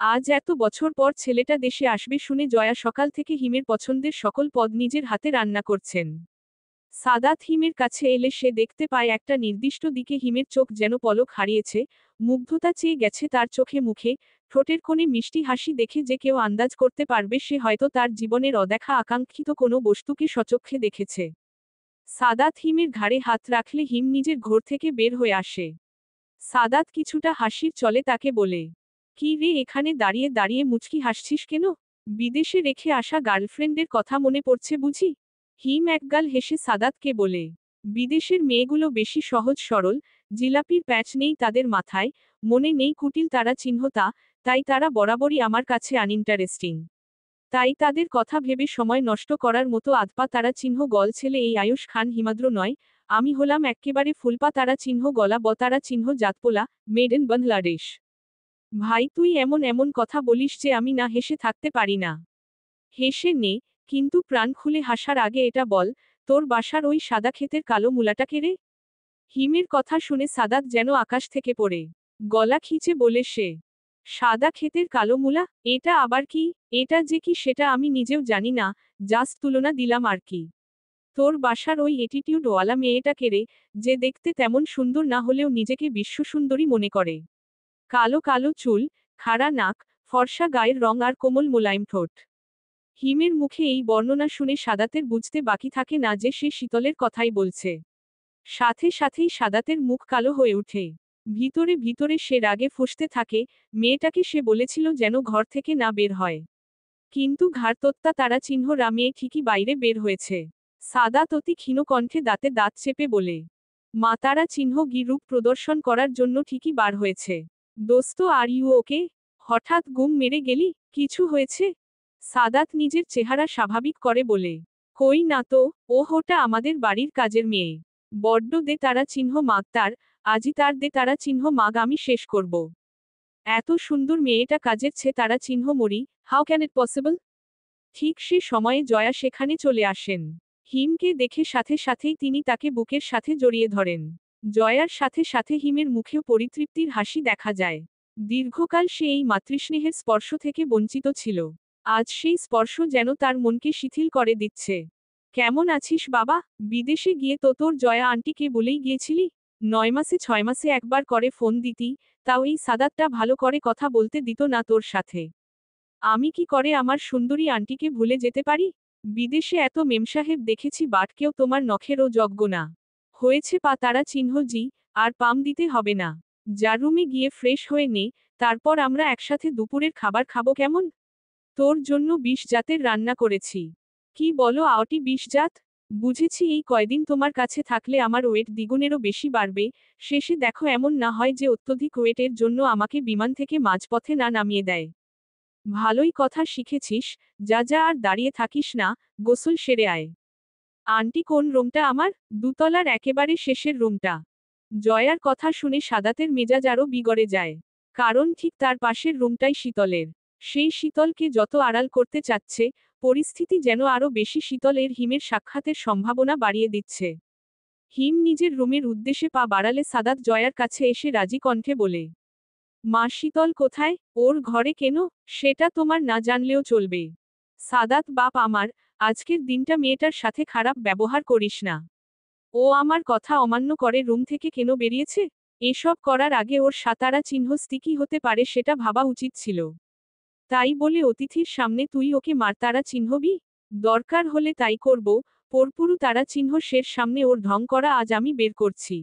আজ এত বছর পর ছেলেটা দেশে আসবে শুনে জয়া সকাল থেকে হিমের পছন্দের সকল পদ নিজের হাতে রান্না করছেন। সাদাত হিমের কাছে এলে সে দেখতে পায় একটা নির্দিষ্ট দিকে হিমের চোখ যেন পলক হারিয়েছে, মুগ্ধতা চেয়ে গেছে তার চোখে মুখে, ঠোঁটের কোণে মিষ্টি হাসি দেখে যে কেউ আন্দাজ করতে পারবে সে হয়তো তার জীবনের অদেখা আকাঙ্ক্ষিত কোনো বস্তুকে সচক্ষে দেখেছে। সাদাত হিমের ঘাড়ে হাত রাখলে হিম নিজের ঘর থেকে বের হয়ে আসে। সাদাত কিছুটা হাসির চলে তাকে বলে, কি রে এখানে দাঁড়িয়ে দাঁড়িয়ে মুচকি হাসছিস কেন? বিদেশে রেখে আসা গার্লফ্রেন্ডের কথা মনে পড়ছে বুঝি? হিম একগাল হেসে সাদাতকে বলে, বিদেশের মেয়েগুলো বেশি সহজ সরল, জিলাপির প্যাচ নেই তাদের মাথায়, মনে নেই কুটিল তারা চিহ্নতা, তাই তারা বরাবরই আমার কাছে আনইন্টারেস্টিং। তাই তাদের কথা ভেবে সময় নষ্ট করার মতো আধপা তারা চিহ্ন গল ছেলে এই আয়ুষ খান হিমাদ্র নয়, আমি হলাম এক্কেবারে ফুলপা তারা চিহ্ন গলা বতারা চিহ্ন জাতপোলা, মেড ইন বাংলাদেশ। ভাই তুই এমন এমন কথা বলিস যে আমি না হেসে থাকতে পারি না। হেসে নে, কিন্তু প্রাণ খুলে হাসার আগে এটা বল, তোর বাসার ওই সাদা ক্ষেতের কালো মূলাটা কে রে? হিমের কথা শুনে সাদাত যেন আকাশ থেকে পড়ে গলা খিচে বলে সে, সাদা ক্ষেতের কালো মূলা, এটা আবার কি? এটা যে কি সেটা আমি নিজেও জানি না, জাস্ট তুলনা দিলাম আর কি। তোর বাসার ওই অ্যাটিটিউডওয়ালা মেয়েটা কে রে, যে দেখতে তেমন সুন্দর না হলেও নিজেকে বিশ্বসুন্দরী মনে করে? কালো কালো চুল, খাড়া নাক, ফর্সা গায়ের রং আর কোমল মোলায়েম ঠোঁট। হিমের মুখে এই বর্ণনা শুনে সাদাতের বুঝতে বাকি থাকে না যে সে শীতলের কথাই বলছে। সাথে সাথেই সাদাতের মুখ কালো হয়ে ওঠে। ভিতরে ভিতরে সে রাগে ফুঁসতে থাকে, মেয়েটাকে সে বলেছিল যেন ঘর থেকে না বের হয়। কিন্তু ঘাড়তোত্তা তারা চিহ্ন মেয়ে ঠিকই বাইরে বের হয়েছে। সাদাত অতি ক্ষীণ কণ্ঠে দাঁতে দাঁত চেপে বলে, মা তারা চিহ্ন রূপ প্রদর্শন করার জন্য ঠিকই বার হয়েছে। দোস্ত আর ইউ ওকে? হঠাৎ গুম মেরে গেলি, কিছু হয়েছে? সাদাত নিজের চেহারা স্বাভাবিক করে বলে, কই না তো, ও হোটা আমাদের বাড়ির কাজের মেয়ে। বড্ড দে তারা চিহ্ন মাগ তার, আজই তার দে তারা চিহ্ন মাগ আমি শেষ করব। এত সুন্দর মেয়েটা কাজের তারা চিহ্ন মরি, হাউ ক্যান ইট পসিবল? ঠিক সে সময়ে জয়া সেখানে চলে আসেন। হিমকে দেখে সাথে সাথেই তিনি তাকে বুকের সাথে জড়িয়ে ধরেন। জয়ার সাথে সাথে হিমের মুখেও পরিতৃপ্তির হাসি দেখা যায়। দীর্ঘকাল সে এই মাতৃস্নেহের স্পর্শ থেকে বঞ্চিত ছিল। আজ সেই স্পর্শ যেন তার মনকে শিথিল করে দিচ্ছে। কেমন আছিস বাবা? বিদেশে গিয়ে তো তোর জয়া আন্টিকে বলেই গিয়েছিলি? 9 মাসে 6 মাসে একবার করে ফোন দিতি, তাও এই সাদাতটা ভালো করে কথা বলতে দিত না তোর সাথে। আমি কি করে আমার সুন্দরী আন্টিকে ভুলে যেতে পারি? বিদেশে এত মেমসাহেব দেখেছি বাট কেউ তোমার নখেরও যোগ্য না। হয়েছে পা তারা চিহ্ন জি, আর পাম দিতে হবে না। যার রুমে গিয়ে ফ্রেশ হয়ে নে, তারপর আমরা একসাথে দুপুরের খাবার খাবো কেমন? তোর জন্য 20 জাতের রান্না করেছি। কি বলো আওটি 20 জাত? বুঝেছি এই কয়দিন তোমার কাছে থাকলে আমার ওয়েট দ্বিগুণেরও বেশি বাড়বে, শেষে দেখো এমন না হয় যে অত্যধিক ওয়েটের জন্য আমাকে বিমান থেকে মাঝপথে না নামিয়ে দেয়। ভালোই কথা শিখেছিস, যা যা আর দাঁড়িয়ে থাকিস না, গোসল সেরে আয়। আন্টি কোন রুমটা আমার? দুতলার একেবারে শেষের রুমটা। জয়ার কথা শুনে সাদাতের মেজাজ আরও বিগড়ে যায়। কারণ ঠিক তার পাশের রুমটাই শীতলের। সেই শীতলকে যত আড়াল করতে চাচ্ছে, পরিস্থিতি যেন আরও বেশি শীতলের হিমের সাক্ষাতের সম্ভাবনা বাড়িয়ে দিচ্ছে। হিম নিজের রুমের উদ্দেশ্যে পা বাড়ালে সাদাত জয়ার কাছে এসে রাজি কণ্ঠে বলে, মা শীতল কোথায়? ওর ঘরে কেন? সেটা তোমার না জানলেও চলবে। সাদাত বাপ আমার, আজকের দিনটা মেয়েটার সাথে খারাপ ব্যবহার করিস না। ও আমার কথা অমান্য করে রুম থেকে কেন বেরিয়েছে? এসব করার আগে ওর সাতারা চিহ্ন কি হতে পারে সেটা ভাবা উচিত ছিল। তাই বলে অতিথির সামনে তুই ওকে মারতারা চিহ্নবি? দরকার হলে তাই করব, পরপুরু তারা চিহ্ন শের সামনে ওর ঢং করা আজ আমি বের করছি।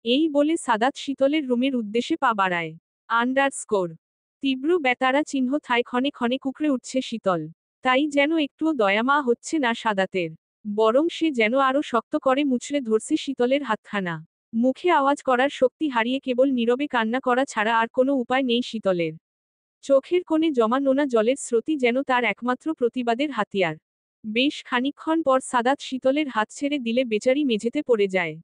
এই বলে সাদাত শীতলের রুমের উদ্দেশ্যে পা বাড়ায়। আন্ডারস্কোর তীব্র বেতারা চিহ্ন থায় ক্ষণে ক্ষণে কুকড়ে উঠছে শীতল। তাই যেন একটুও দয়ামা হচ্ছে না সাদাতের। বরং সে যেন আরো শক্ত করে মুচড়ে ধরছে শীতলের হাতখানা। মুখে আওয়াজ করার শক্তি হারিয়ে কেবল নীরবে কান্না করা ছাড়া আর কোনো উপায় নেই শীতলের। চোখের কোণে জমা নোনা জলের স্রোতই যেন তার একমাত্র প্রতিবাদের হাতিয়ার। বেশ খানিকক্ষণ পর সাদাত শীতলের হাত ছেড়ে দিলে বেচারি মেঝেতে পড়ে যায়।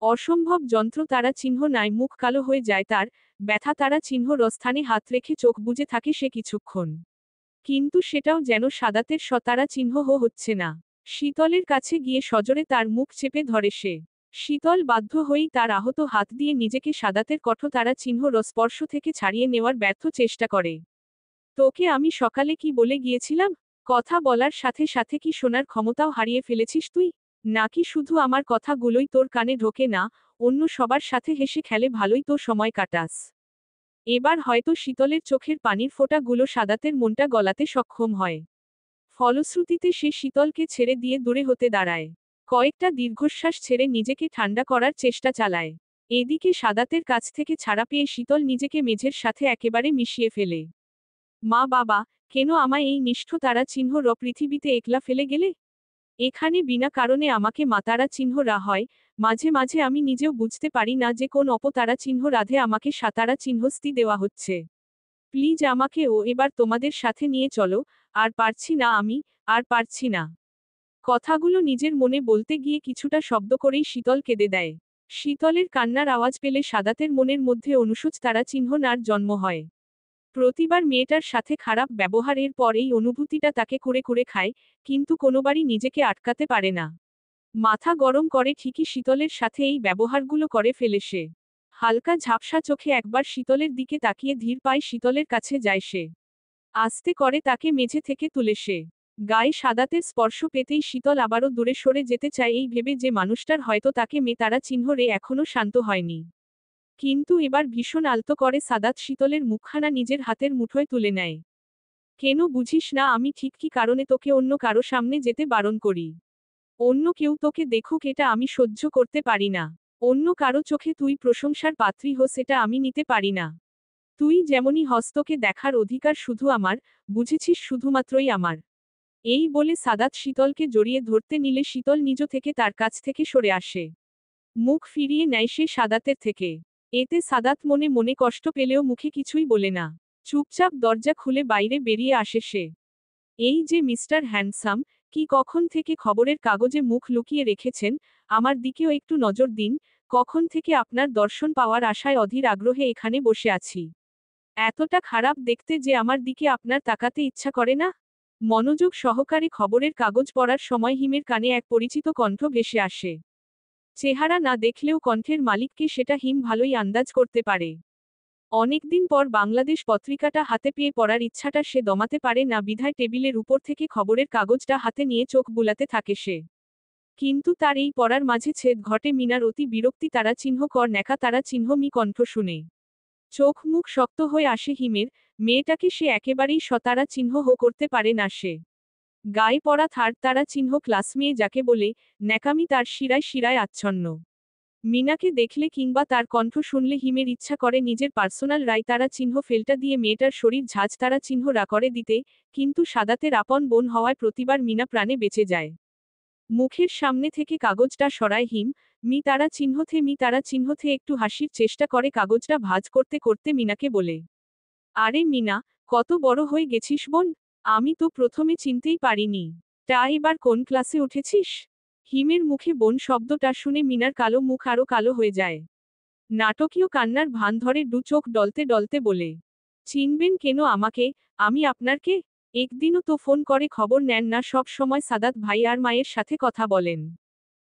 অসম্ভব যন্ত্র তারা চিহ্ন নাই, মুখ কালো হয়ে যায় তার, ব্যথা তারা চিহ্ন রস্থানে হাত রেখে চোখ বুজে থাকে সে কিছুক্ষণ। কিন্তু সেটাও যেন সাদাতের সতারা চিহ্ন হচ্ছে না। শীতলের কাছে গিয়ে সজোরে তার মুখ চেপে ধরে সে। শীতল বাধ্য হয়েই তার আহত হাত দিয়ে নিজেকে সাদাতের কঠোতারা চিহ্ন স্পর্শ থেকে ছাড়িয়ে নেওয়ার ব্যর্থ চেষ্টা করে। তোকে আমি সকালে কি বলে গিয়েছিলাম? কথা বলার সাথে সাথে কি শোনার ক্ষমতাও হারিয়ে ফেলেছিস তুই? নাকি শুধু আমার কথাগুলোই তোর কানে ঢোকে না, অন্য সবার সাথে হেসে খেলে ভালোই তো সময় কাটাস? এবার হয়তো শীতলের চোখের পানির ফোঁটাগুলো সাদাতের মনটা গলাতে সক্ষম হয়। ফলশ্রুতিতে সে শীতলকে ছেড়ে দিয়ে দূরে হতে দাঁড়ায়। কয়েকটা দীর্ঘশ্বাস ছেড়ে নিজেকে ঠান্ডা করার চেষ্টা চালায়। এদিকে সাদাতের কাছ থেকে ছাড়া পেয়ে শীতল নিজেকে মেঝের সাথে একেবারে মিশিয়ে ফেলে। মা বাবা, কেন আমায় এই নিষ্ঠ তারা চিহ্ন পৃথিবীতে একলা ফেলে গেলে? এখানে বিনা কারণে আমাকে মাতারা চিহ্ন হয়, মাঝে মাঝে আমি নিজেও বুঝতে পারি না যে কোন অপতারা চিহ্ন রাধে আমাকে সাতারা চিহ্নস্তি দেওয়া হচ্ছে। প্লিজ আমাকে এবার তোমাদের সাথে নিয়ে চলো, আর পারছি না আমি, আর পারছি না। কথাগুলো নিজের মনে বলতে গিয়ে কিছুটা শব্দ করেই শীতল কেঁদে দেয়। শীতলের কান্নার আওয়াজ পেলে সাদাতের মনের মধ্যে অনুশোচ তারা চিহ্ন নার জন্ম হয়। প্রতিবার মেয়েটার সাথে খারাপ ব্যবহারের পর এই অনুভূতিটা তাকে কুরে কুরে খায়, কিন্তু কোনোবারই নিজেকে আটকাতে পারে না। মাথা গরম করে ঠিকই শীতলের সাথে এই ব্যবহারগুলো করে ফেলে সে। হালকা ঝাপসা চোখে একবার শীতলের দিকে তাকিয়ে ধীর পায়ে শীতলের কাছে যায় সে। আস্তে করে তাকে মেঝে থেকে তুলে সে। গায়ে সাদাতের স্পর্শ পেতেই শীতল আবারও দূরে সরে যেতে চায় এই ভেবে যে মানুষটার হয়তো তাকে তারা চিহ্ন রে এখনো শান্ত হয়নি। কিন্তু এবার ভীষণ আলতো করে সাদাত শীতলের মুখখানা নিজের হাতের মুঠোয় তুলে নেয়। কেন বুঝিস না আমি ঠিক কি কারণে তোকে অন্য কারো সামনে যেতে বারণ করি? অন্য কেউ তোকে দেখুক এটা আমি সহ্য করতে পারি না। অন্য কারো চোখে তুই প্রশংসার পাত্রী হোস এটা আমি নিতে পারি না। তুই যেমনই হস তোকে দেখার অধিকার শুধু আমার, বুঝেছিস শুধুমাত্রই আমার। এই বলে সাদাত শীতলকে জড়িয়ে ধরতে নিলে শীতল নিজ থেকে তার কাছ থেকে সরে আসে। মুখ ফিরিয়ে নেয় সে সাদাতের থেকে। এতে সাদাত মনে মনে কষ্ট পেলেও মুখে কিছুই বলে না। চুপচাপ দরজা খুলে বাইরে বেরিয়ে আসে সে। এই যে মিস্টার হ্যান্ডসাম, কি কখন থেকে খবরের কাগজে মুখ লুকিয়ে রেখেছেন, আমার দিকেও একটু নজর দিন, কখন থেকে আপনার দর্শন পাওয়ার আশায় অধীর আগ্রহে এখানে বসে আছি। এতটা খারাপ দেখতে যে আমার দিকে আপনার তাকাতে ইচ্ছা করে না? মনোযোগ সহকারে খবরের কাগজ পড়ার সময় হিমের কানে এক পরিচিত কণ্ঠ ভেসে আসে। চেহারা না দেখলেও কণ্ঠের মালিককে সেটা হিম ভালোই আন্দাজ করতে পারে। অনেকদিন পর বাংলাদেশ পত্রিকাটা হাতে পেয়ে পড়ার ইচ্ছাটা সে দমাতে পারে না বিধায় টেবিলের উপর থেকে খবরের কাগজটা হাতে নিয়ে চোখ বুলাতে থাকে সে। কিন্তু তার এই পড়ার মাঝে ছেদ ঘটে মিনার অতি বিরক্তি তারা চিহ্ন কর নেকা তারা চিহ্ন মি কণ্ঠ শুনে। চোখ মুখ শক্ত হয়ে আসে হিমের, মেয়েটাকে সে একেবারেই সতারা চিহ্ন করতে পারে না সে। গায়ে পড়া থার্ড তারা চিহ্ন ক্লাস মেয়ে যাকে বলে, ন্যাকামি তার শিরায় শিরায় আচ্ছন্ন। মিনাকে দেখলে কিংবা তার কণ্ঠ শুনলে হিমের ইচ্ছা করে নিজের পার্সোনাল রায়তারা চিহ্ন ফেলটা দিয়ে মেয়েটার শরীর ঝাঁজ তারা চিহ্ন রা করে দিতে, কিন্তু সাদাতের আপন বোন হওয়ায় প্রতিবার মিনা প্রাণে বেঁচে যায়। মুখের সামনে থেকে কাগজটা সরায় হিম, মি তারা চিহ্নতে একটু হাসির চেষ্টা করে কাগজটা ভাঁজ করতে করতে মিনাকে বলে। আরে মিনা, কত বড় হয়ে গেছিস বোন, আমি তো প্রথমে চিনতেই পারিনি। তা এবার কোন ক্লাসে উঠেছিস? হিমের মুখে বোন শব্দটা শুনে মিনার কালো মুখ আরো কালো হয়ে যায়। নাটকীয় কান্নার ভান ধরে দু চোখ ডলতে ডলতে বলে। চিনবেন কেন আমাকে, আমি আপনার কে? একদিনও তো ফোন করে খবর নেন না, সব সময় সাদাত ভাই আর মায়ের সাথে কথা বলেন।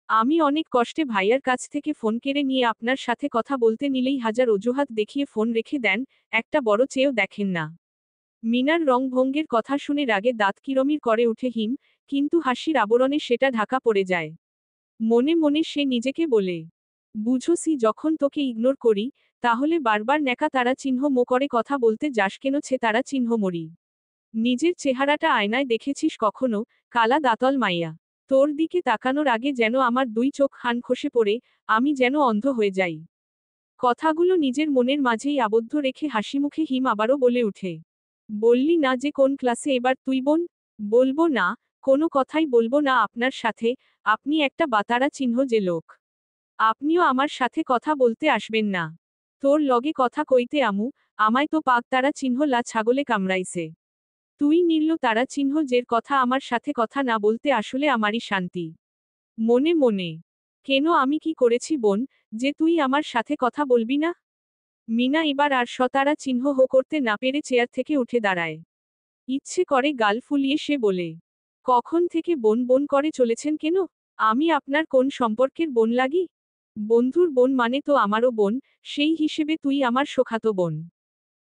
আমি অনেক কষ্টে ভাইয়ার কাছ থেকে ফোন কেড়ে নিয়ে আপনার সাথে কথা বলতে নিলেই হাজার অজুহাত দেখিয়ে ফোন রেখে দেন, একটা বড় চেয়েও দেখেন না। মিনার রংভঙ্গের কথা শুনে রাগে দাঁত কিরমির করে উঠে হিম, কিন্তু হাসির আবরণে সেটা ঢাকা পড়ে যায়। মনে মনে সে নিজেকে বলে, বুঝোসি যখন তোকে ইগনোর করি, তাহলে বারবার নেকা তারা চিহ্ন করে কথা বলতে যাস কেন ছে তারা চিহ্ন মরি। নিজের চেহারাটা আয়নায় দেখেছিস কখনো, কালা দাঁতল মাইয়া? তোর দিকে তাকানোর আগে যেন আমার দুই চোখ খান খসে পড়ে, আমি যেন অন্ধ হয়ে যাই। কথাগুলো নিজের মনের মাঝেই আবদ্ধ রেখে হাসিমুখে হিম আবারও বলে উঠে। বললি না যে কোন ক্লাসে এবার তুই বোন? বলবো না, কোনো কথাই বলবো না আপনার সাথে, আপনি একটা বাতারা চিহ্ন যে লোক। আপনিও আমার সাথে কথা বলতে আসবেন না। তোর লগে কথা কইতে আমু, আমায় তো পাক তারা চিহ্ন লা ছাগলে কামড়াইছে। তুই নীল তারা চিহ্ন যের কথা আমার সাথে কথা না বলতে আসলে আমারই শান্তি। মনে মনে, কেন আমি কি করেছি বোন, যে তুই আমার সাথে কথা বলবি না? মিনা এবার আর সতারা চিহ্ন করতে না পেরে চেয়ার থেকে উঠে দাঁড়ায়। ইচ্ছে করে গাল ফুলিয়ে সে বলে, কখন থেকে বোন বোন করে চলেছেন কেন? আমি আপনার কোন সম্পর্কের বোন লাগি? বন্ধুর বোন মানে তো আমারও বোন, সেই হিসেবে তুই আমার সখাতো বোন।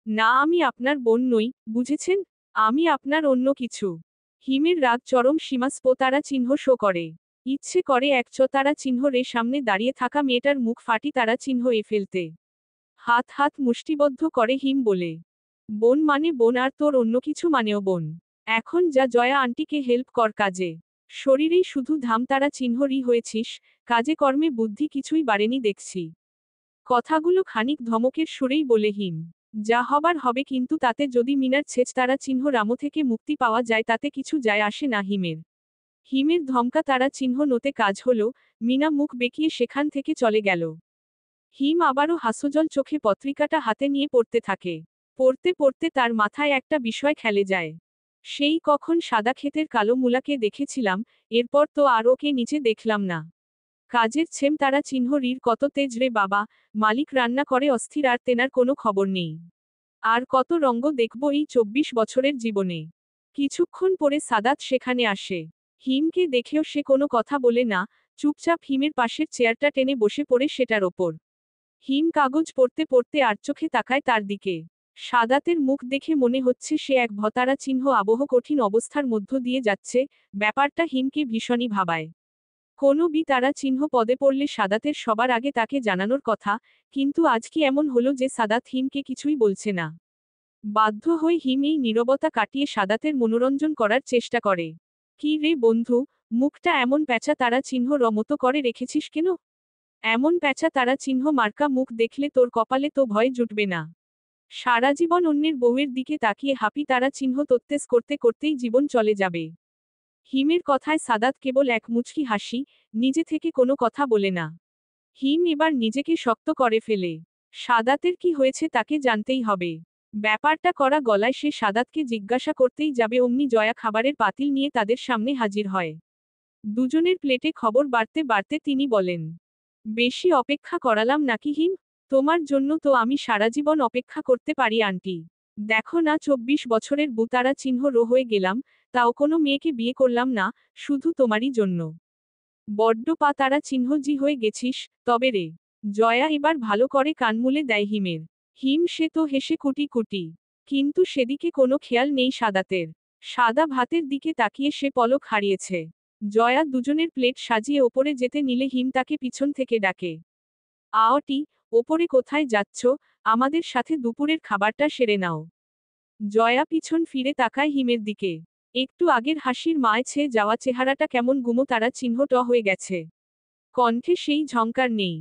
না আমি আপনার বোন নই, বুঝেছেন? আমি আপনার অন্য কিছু। হিমের রাগ চরম সীমাস্প তারা চিহ্ন করে। ইচ্ছে করে এক তারা চিহ্ন রে সামনে দাঁড়িয়ে থাকা মেয়েটার মুখ ফাটি তারা চিহ্ন ফেলতে। হাত হাত মুষ্টিবদ্ধ করে হিম বলে, বোন মানে বোন আর তোর অন্য কিছু মানেও বোন। এখন যা জয়া আন্টিকে হেল্প কর কাজে। শরীরেই শুধু ধাম তারা চিহ্নরই হয়েছিস, কাজে কর্মে বুদ্ধি কিছুই বাড়েনি দেখছি। কথাগুলো খানিক ধমকের সুরেই বলে হিম। যা হবার হবে, কিন্তু তাতে যদি মিনার ছেচ তারা চিহ্ন রামো থেকে মুক্তি পাওয়া যায় তাতে কিছু যায় আসে না হিমের। হিমের ধমকা তারা চিহ্ন নতে কাজ হলো, মিনা মুখ বেঁকিয়ে সেখান থেকে চলে গেল। হিম আবারও হাস্যজল চোখে পত্রিকাটা হাতে নিয়ে পড়তে থাকে। পড়তে পড়তে তার মাথায় একটা বিষয় খেলে যায়। সেই কখন সাদা ক্ষেতের কালো মুলাকে দেখেছিলাম, এরপর তো আর ওকে নিচে দেখলাম না। কাজের ছেম তারা চিহ্ন রির কত তেজ রে বাবা, মালিক রান্না করে অস্থির আর তেনার কোনো খবর নেই। আর কত রঙ্গ দেখব এই 24 বছরের জীবনে। কিছুক্ষণ পরে সাদাত সেখানে আসে। হিমকে দেখেও সে কোনো কথা বলে না, চুপচাপ হিমের পাশের চেয়ারটা টেনে বসে পড়ে সেটার ওপর। হিম কাগজ পড়তে পড়তে আর চোখে তাকায় তার দিকে। সাদাতের মুখ দেখে মনে হচ্ছে সে এক ভতারা চিহ্ন আবহ কঠিন অবস্থার মধ্য দিয়ে যাচ্ছে, ব্যাপারটা হিমকে ভীষণই ভাবায়। কোনো তারা চিহ্ন পদে পড়লে সাদাতের সবার আগে তাকে জানানোর কথা, কিন্তু আজ কি এমন হলো যে সাদাত হিমকে কিছুই বলছে না। বাধ্য হয়ে হিম এই নীরবতা কাটিয়ে সাদাতের মনোরঞ্জন করার চেষ্টা করে। কি রে বন্ধু, মুখটা এমন প্যাঁচা তারা চিহ্ন মতো করে রেখেছিস কেন? এমন প্যাঁচা তারা চিহ্ন মার্কা মুখ দেখলে তোর কপালে তো ভয় জুটবে না। সারা জীবন অন্যের বউয়ের দিকে তাকিয়ে হাপি তারা চিহ্ন তোত্তেস করতে করতেই জীবন চলে যাবে। হিমের কথায় সাদাত কেবল এক মুচকি হাসি, নিজে থেকে কোনো কথা বলে না। হিম এবার নিজেকে শক্ত করে ফেলে। সাদাতের কি হয়েছে তাকে জানতেই হবে। ব্যাপারটা করা গলায় সে সাদাতকে জিজ্ঞাসা করতেই যাবে অমনি জয়া খাবারের পাতিল নিয়ে তাদের সামনে হাজির হয়। দুজনের প্লেটে খবর বাড়তে বাড়তে তিনি বলেন, বেশি অপেক্ষা করালাম নাকি হিম? তোমার জন্য তো আমি সারা জীবন অপেক্ষা করতে পারি আন্টি। দেখো না 24 বছরের বুতারা চিহ্ন হয়ে গেলাম, তাও কোনো মেয়েকে বিয়ে করলাম না, শুধু তোমারই জন্য। বড্ড পা তারা চিহ্ন জি হয়ে গেছিস, তবে রে। জয়া এবার ভালো করে কান মুলে দেয় হিমের। হিম সে তো হেসে কুটি কুটি। কিন্তু সেদিকে কোনো খেয়াল নেই সাদাতের। সাদা ভাতের দিকে তাকিয়ে সে পলক হারিয়েছে। জয়া দুজনের প্লেট সাজিয়ে ওপরে যেতে নিলে হিম তাকে পিছন থেকে ডাকে, আওটি, ওপরে কোথায় যাচ্ছ? আমাদের সাথে দুপুরের খাবারটা সেরে নাও। জয়া পিছন ফিরে তাকায় হিমের দিকে। একটু আগের হাসির মায় ছেয়ে যাওয়া চেহারাটা কেমন গুমো তারা চিহ্নট হয়ে গেছে। কণ্ঠে সেই ঝংকার নেই।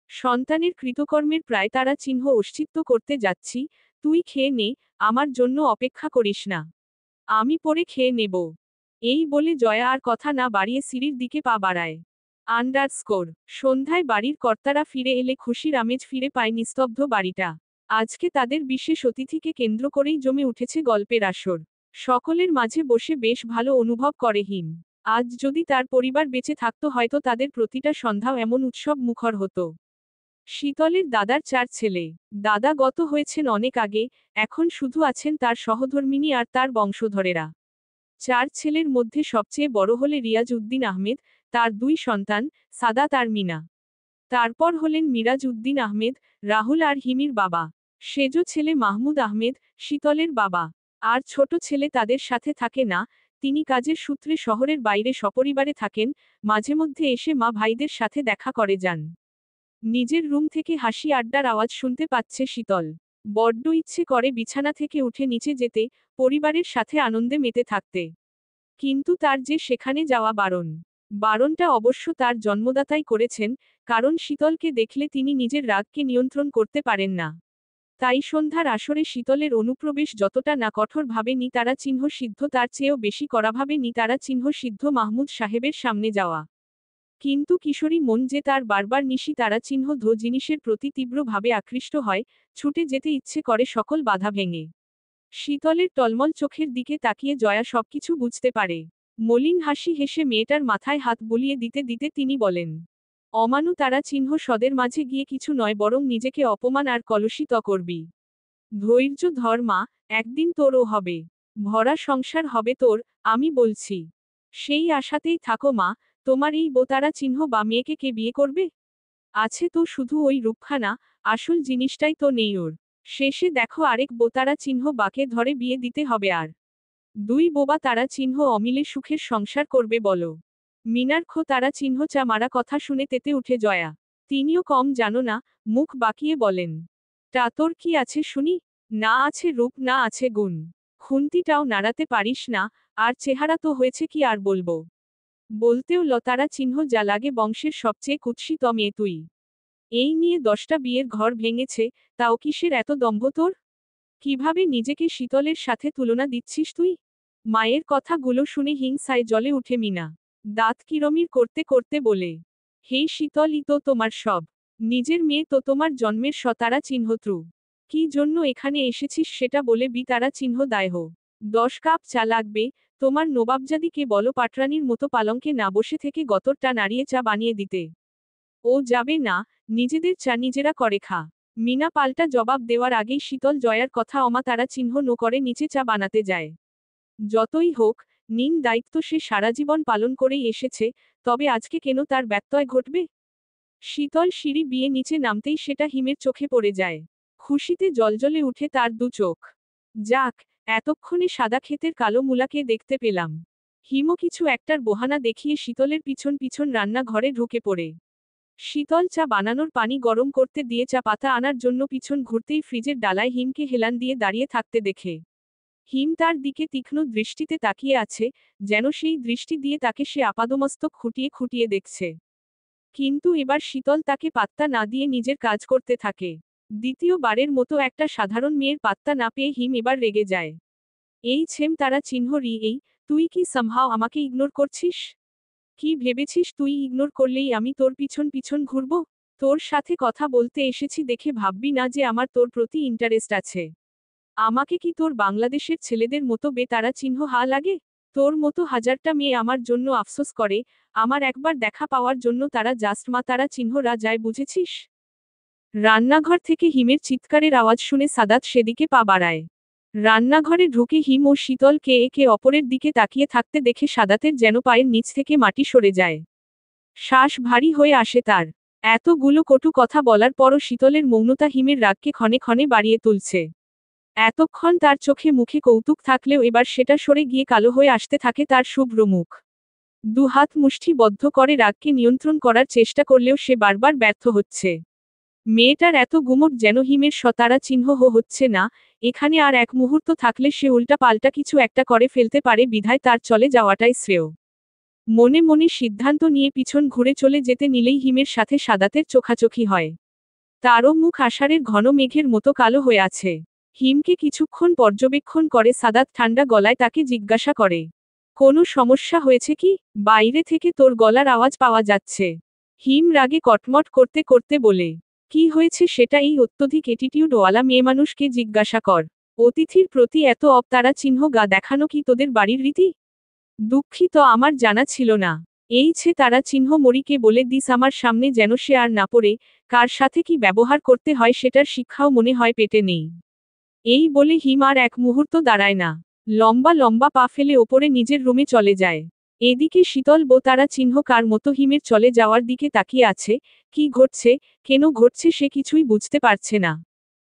সন্তানের কৃতকর্মের প্রায় তারা চিহ্ন অস্তিত্ব করতে যাচ্ছি, তুই খেয়ে নে, আমার জন্য অপেক্ষা করিস না। আমি পরে খেয়ে নেব। এই বলে জয়া আর কথা না বাড়িয়ে সিঁড়ির দিকে পা বাড়ায়। আন্ডারস্কোর সন্ধ্যায় বাড়ির কর্তারা ফিরে এলে খুশির আমেজ ফিরে পায় নিস্তব্ধ বাড়িটা। আজকে তাদের বিশেষ অতিথিকে কেন্দ্র করেই জমে উঠেছে গল্পের আসর। সকলের মাঝে বসে বেশ ভালো অনুভব করে হিম। আজ যদি তার পরিবার বেঁচে থাকতো হয়তো তাদের প্রতিটা সন্ধ্যাও এমন উৎসব মুখর হতো। শীতলের দাদার 4 ছেলে। দাদা গত হয়েছেন অনেক আগে, এখন শুধু আছেন তার সহধর্মিণী আর তার বংশধরেরা। 4 ছেলের মধ্যে সবচেয়ে বড় হলে রিয়াজ উদ্দিন আহমেদ, তার 2 সন্তান, সাদাত আর মিনা। তারপর হলেন মিরাজ উদ্দিন আহমেদ, রাহুল আর হিমির বাবা। সেজ ছেলে মাহমুদ আহমেদ, শীতলের বাবা। আর ছোট ছেলে তাদের সাথে থাকে না, তিনি কাজের সূত্রে শহরের বাইরে সপরিবারে থাকেন, মাঝে মধ্যে এসে মা ভাইদের সাথে দেখা করে যান। নিজের রুম থেকে হাসি আড্ডার আওয়াজ শুনতে পাচ্ছে শীতল। বড্ড ইচ্ছে করে বিছানা থেকে উঠে নিচে যেতে, পরিবারের সাথে আনন্দে মেতে থাকতে। কিন্তু তার যে সেখানে যাওয়া বারণ। বারণটা অবশ্য তার জন্মদাতাই করেছেন, কারণ শীতলকে দেখলে তিনি নিজের রাগকে নিয়ন্ত্রণ করতে পারেন না। তাই সন্ধ্যার আসরে শীতলের অনুপ্রবেশ যতটা না কঠোরভাবে নি তারা চিহ্ন সিদ্ধ তার চেয়েও বেশি কড়াভাবে নি তারা চিহ্ন সিদ্ধ মাহমুদ সাহেবের সামনে যাওয়া। কিন্তু কিশোরী মন যে তার বারবার নিশি তারা চিহ্ন জিনিসের প্রতি তীব্রভাবে আকৃষ্ট হয়, ছুটে যেতে ইচ্ছে করে সকল বাধা ভেঙে। শীতলের টলমল চোখের দিকে তাকিয়ে জয়া সবকিছু বুঝতে পারে। মলিন হাসি হেসে মেয়েটার মাথায় হাত বুলিয়ে দিতে দিতে তিনি বলেন, অমানু তারা চিহ্ন সদের মাঝে গিয়ে কিছু নয় বরং নিজেকে অপমান আর কলুষিত করবি। ধৈর্য ধর মা, একদিন তোরও হবে। ভরা সংসার হবে তোর, আমি বলছি। সেই আশাতেই থাকো মা, তোমার এই বোতারা চিহ্ন বা মেয়েকে কে বিয়ে করবে? আছে তো শুধু ওই রূপখানা, আসল জিনিসটাই তো নেই ওর। শেষে দেখো আরেক বোতারা চিহ্ন বাকে ধরে বিয়ে দিতে হবে আর 2 বোবা তারা চিহ্ন অমিলে সুখের সংসার করবে বলো। মিনার খো তারা চিহ্ন চা মারা কথা শুনে তেতে উঠে জয়া। তিনিও কম জানো না, মুখ বাঁকিয়ে বলেন, তা তোর কি আছে শুনি? না আছে রূপ না আছে গুণ। খুন্তিটাও নাড়াতে পারিস না, আর চেহারা তো হয়েছে কি আর বলবো। বলতেও লতারা চিহ্ন যা লাগে বংশের সবচেয়ে কুৎসিত মেয়ে তুই। এই নিয়ে 10টা বিয়ের ঘর ভেঙেছে, তাও কিসের এত দম্ভ তোর? কিভাবে নিজেকে শীতলের সাথে তুলনা দিচ্ছিস তুই? মায়ের কথাগুলো শুনে হিংসায় জ্বলে উঠে মিনা। দাঁত কিরমির করতে করতে বলে, হে শীতলই তো তোমার সব। নিজের মেয়ে তো তোমার জন্মের সতারা চিহ্নত্রু। কি জন্য এখানে এসেছিস সেটা বলে তারা চিহ্ন দায়হ। 10 কাপ চা লাগবে, তোমার নবাবজাদিকে বলো পাটরানির মতো পালঙ্কে না বসে থেকে গতরটা নাড়িয়ে চা বানিয়ে দিতে। ও যাবে না, নিজেদের চা নিজেরা করে খা। মিনা পাল্টা জবাব দেওয়ার আগেই শীতল জয়ার কথা তারা চিহ্ন করে নিচে চা বানাতে যায়। যতই হোক, নিন দায়িত্ব সে সারা জীবন পালন করেই এসেছে, তবে আজকে কেন তার ব্যত্যয় ঘটবে? শীতল সিঁড়ি বিয়ে নিচে নামতেই সেটা হিমের চোখে পড়ে যায়। খুশিতে জ্বলজ্বলে উঠে তার 2 চোখ। যাক, এতক্ষণে সাদা ক্ষেতের কালো মুলাকে দেখতে পেলাম। হিমও কিছু একটার বহানা দেখিয়ে শীতলের পিছন পিছন রান্নাঘরে ঢুকে পড়ে। শীতল চা বানানোর পানি গরম করতে দিয়ে চা পাতা আনার জন্য পিছন ঘুরতেই ফ্রিজের ডালায় হিমকে হেলান দিয়ে দাঁড়িয়ে থাকতে দেখে। হিম তার দিকে তীক্ষ্ণ দৃষ্টিতে তাকিয়ে আছে, যেন সেই দৃষ্টি দিয়ে তাকে সে আপাদমস্তক খুঁটিয়ে খুঁটিয়ে দেখছে। কিন্তু এবার শীতল তাকে পাত্তা না দিয়ে নিজের কাজ করতে থাকে। দ্বিতীয়বারের মতো একটা সাধারণ মেয়ের পাত্তা না পেয়ে হিম এবার রেগে যায়। এই ছেম তারা চিহ্ন এই, তুই কি সামহাও আমাকে ইগনোর করছিস? কি ভেবেছিস তুই ইগনোর করলেই আমি তোর পিছন পিছন ঘুরব? তোর সাথে কথা বলতে এসেছি দেখে ভাববি না যে আমার তোর প্রতি ইন্টারেস্ট আছে। আমাকে কি তোর বাংলাদেশের ছেলেদের মতো বেতারা চিহ্ন হা লাগে? তোর মতো হাজারটা মেয়ে আমার জন্য আফসোস করে, আমার একবার দেখা পাওয়ার জন্য তারা জাস্ট মা তারা চিহ্নরা যায়, বুঝেছিস? রান্নাঘর থেকে হিমের চিৎকারের আওয়াজ শুনে সাদাত সেদিকে পা বাড়ায়। রান্নাঘরে ঢুকে হিম ও শীতলকে একে অপরের দিকে তাকিয়ে থাকতে দেখে সাদাতের যেন পায়ের নিচ থেকে মাটি সরে যায়। শ্বাস ভারী হয়ে আসে তার। এতগুলো কটু কথা বলার পরও শীতলের মৌনতা হিমের রাগকে ক্ষণে ক্ষণে বাড়িয়ে তুলছে। এতক্ষণ তার চোখে মুখে কৌতুক থাকলেও এবার সেটা সরে গিয়ে কালো হয়ে আসতে থাকে তার শুভ্র মুখ। দুহাত মুষ্টিবদ্ধ করে রাগকে নিয়ন্ত্রণ করার চেষ্টা করলেও সে বারবার ব্যর্থ হচ্ছে। মেয়েটার এত গুমট যেন হিমের সতারা চিহ্ন হচ্ছে না, এখানে আর এক মুহূর্ত থাকলে সে উল্টা পাল্টা কিছু একটা করে ফেলতে পারে, বিধায় তার চলে যাওয়াটাই শ্রেয়। মনে মনে সিদ্ধান্ত নিয়ে পিছন ঘুরে চলে যেতে নিলেই হিমের সাথে সাদাতের চোখাচোখি হয়। তারও মুখ আষাঢ়ের ঘন মেঘের মতো কালো হয়ে আছে। হিমকে কিছুক্ষণ পর্যবেক্ষণ করে সাদাত ঠান্ডা গলায় তাকে জিজ্ঞাসা করে, কোনো সমস্যা হয়েছে কি? বাইরে থেকে তোর গলার আওয়াজ পাওয়া যাচ্ছে। হিম রাগে কটমট করতে করতে বলে, কি হয়েছে সেটা এই অত্যধিক অ্যাটিটিউডওয়ালা মেয়েমানুষকে জিজ্ঞাসা কর। অতিথির প্রতি এত অবতারা চিহ্ন গা দেখানো কি তোদের বাড়ির রীতি? দুঃখিত, আমার জানা ছিল না। এই ছে তারা চিহ্ন মরিকে বলে দিস আমার সামনে যেন সে আর না পড়ে, কার সাথে কি ব্যবহার করতে হয় সেটার শিক্ষাও মনে হয় পেটে নেই। এই বলে হিম আর এক মুহূর্ত দাঁড়ায় না। লম্বা লম্বা পা ফেলে ওপরে নিজের রুমে চলে যায়। এদিকে শীতল তারা চিহ্ন কার মতো হিমের চলে যাওয়ার দিকে তাকিয়ে আছে, কি ঘটছে, কেন ঘটছে সে কিছুই বুঝতে পারছে না।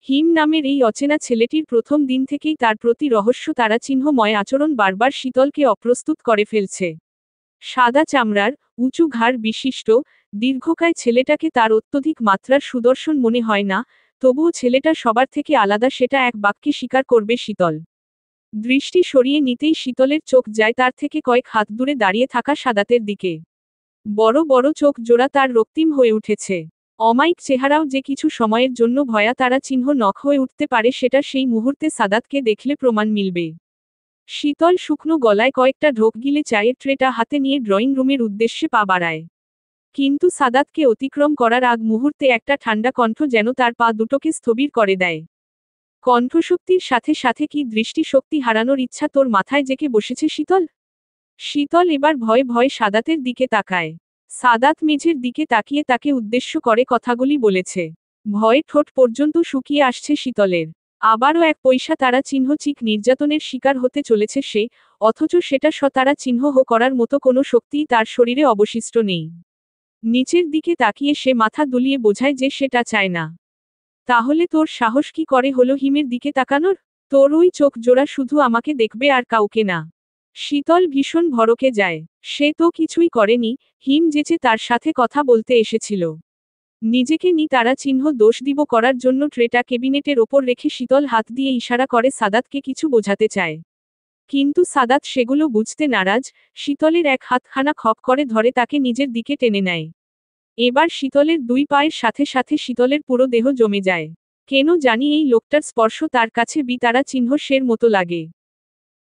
হিম নামের এই অচেনা ছেলেটির প্রথম দিন থেকেই তার প্রতি রহস্য তারা চিহ্নময় আচরণ বারবার শীতলকে অপ্রস্তুত করে ফেলছে। সাদা চামড়ার, উঁচু ঘাড় বিশিষ্ট, দীর্ঘকায় ছেলেটাকে তার অত্যধিক মাত্রার সুদর্শন মনে হয় না, তবুও ছেলেটা সবার থেকে আলাদা সেটা এক বাক্যে স্বীকার করবে শীতল। দৃষ্টি সরিয়ে নিতেই শীতলের চোখ যায় তার থেকে কয়েক হাত দূরে দাঁড়িয়ে থাকা সাদাতের দিকে। বড় বড় চোখ জোড়া তার রক্তিম হয়ে উঠেছে। অমায়িক চেহারাও যে কিছু সময়ের জন্য ভয়া তারা চিহ্ন নখ হয়ে উঠতে পারে সেটা সেই মুহূর্তে সাদাতকে দেখলে প্রমাণ মিলবে। শীতল শুকনো গলায় কয়েকটা ঢোক গিলে চায়ের ট্রেটা হাতে নিয়ে ড্রয়িং রুমের উদ্দেশ্যে পা বাড়ায়। কিন্তু সাদাতকে অতিক্রম করার আগ মুহূর্তে একটা ঠান্ডা কণ্ঠ যেন তার পা দুটোকে স্থবির করে দেয়। কণ্ঠশক্তির সাথে সাথে কি দৃষ্টিশক্তি হারানোর ইচ্ছা তোর মাথায় জেকে বসেছে শীতল? শীতল এবার ভয়ে ভয়ে সাদাতের দিকে তাকায়। সাদাত মেঝের দিকে তাকিয়ে তাকে উদ্দেশ্য করে কথাগুলি বলেছে। ভয়ে ঠোঁট পর্যন্ত শুকিয়ে আসছে শীতলের। আবারও এক পয়সা তারা চিহ্ন চিক নির্যাতনের শিকার হতে চলেছে সে, অথচ সেটা তারা চিহ্ন করার মতো কোনো শক্তিই তার শরীরে অবশিষ্ট নেই। নিচের দিকে তাকিয়ে সে মাথা দুলিয়ে বোঝায় যে সেটা চায় না। তাহলে তোর সাহস কি করে হলো হিমের দিকে তাকানোর? তোর ওই চোখ জোড়া শুধু আমাকে দেখবে আর কাউকে না। শীতল ভীষণ ভড়কে যায়। সে তো কিছুই করেনি, হিম যেচে তার সাথে কথা বলতে এসেছিল। নিজেকে তারা চিহ্ন দোষ দিব করার জন্য ট্রেটা কেবিনেটের ওপর রেখে শীতল হাত দিয়ে ইশারা করে সাদাতকে কিছু বোঝাতে চায়। কিন্তু সাদাত সেগুলো বুঝতে নারাজ, শীতলের এক হাতখানা খপ করে ধরে তাকে নিজের দিকে টেনে নেয়। এবার শীতলের দুই পায়ের সাথে সাথে শীতলের পুরো দেহ জমে যায়। কেন জানি এই লোকটার স্পর্শ তার কাছে তারা চিহ্ন সের মতো লাগে।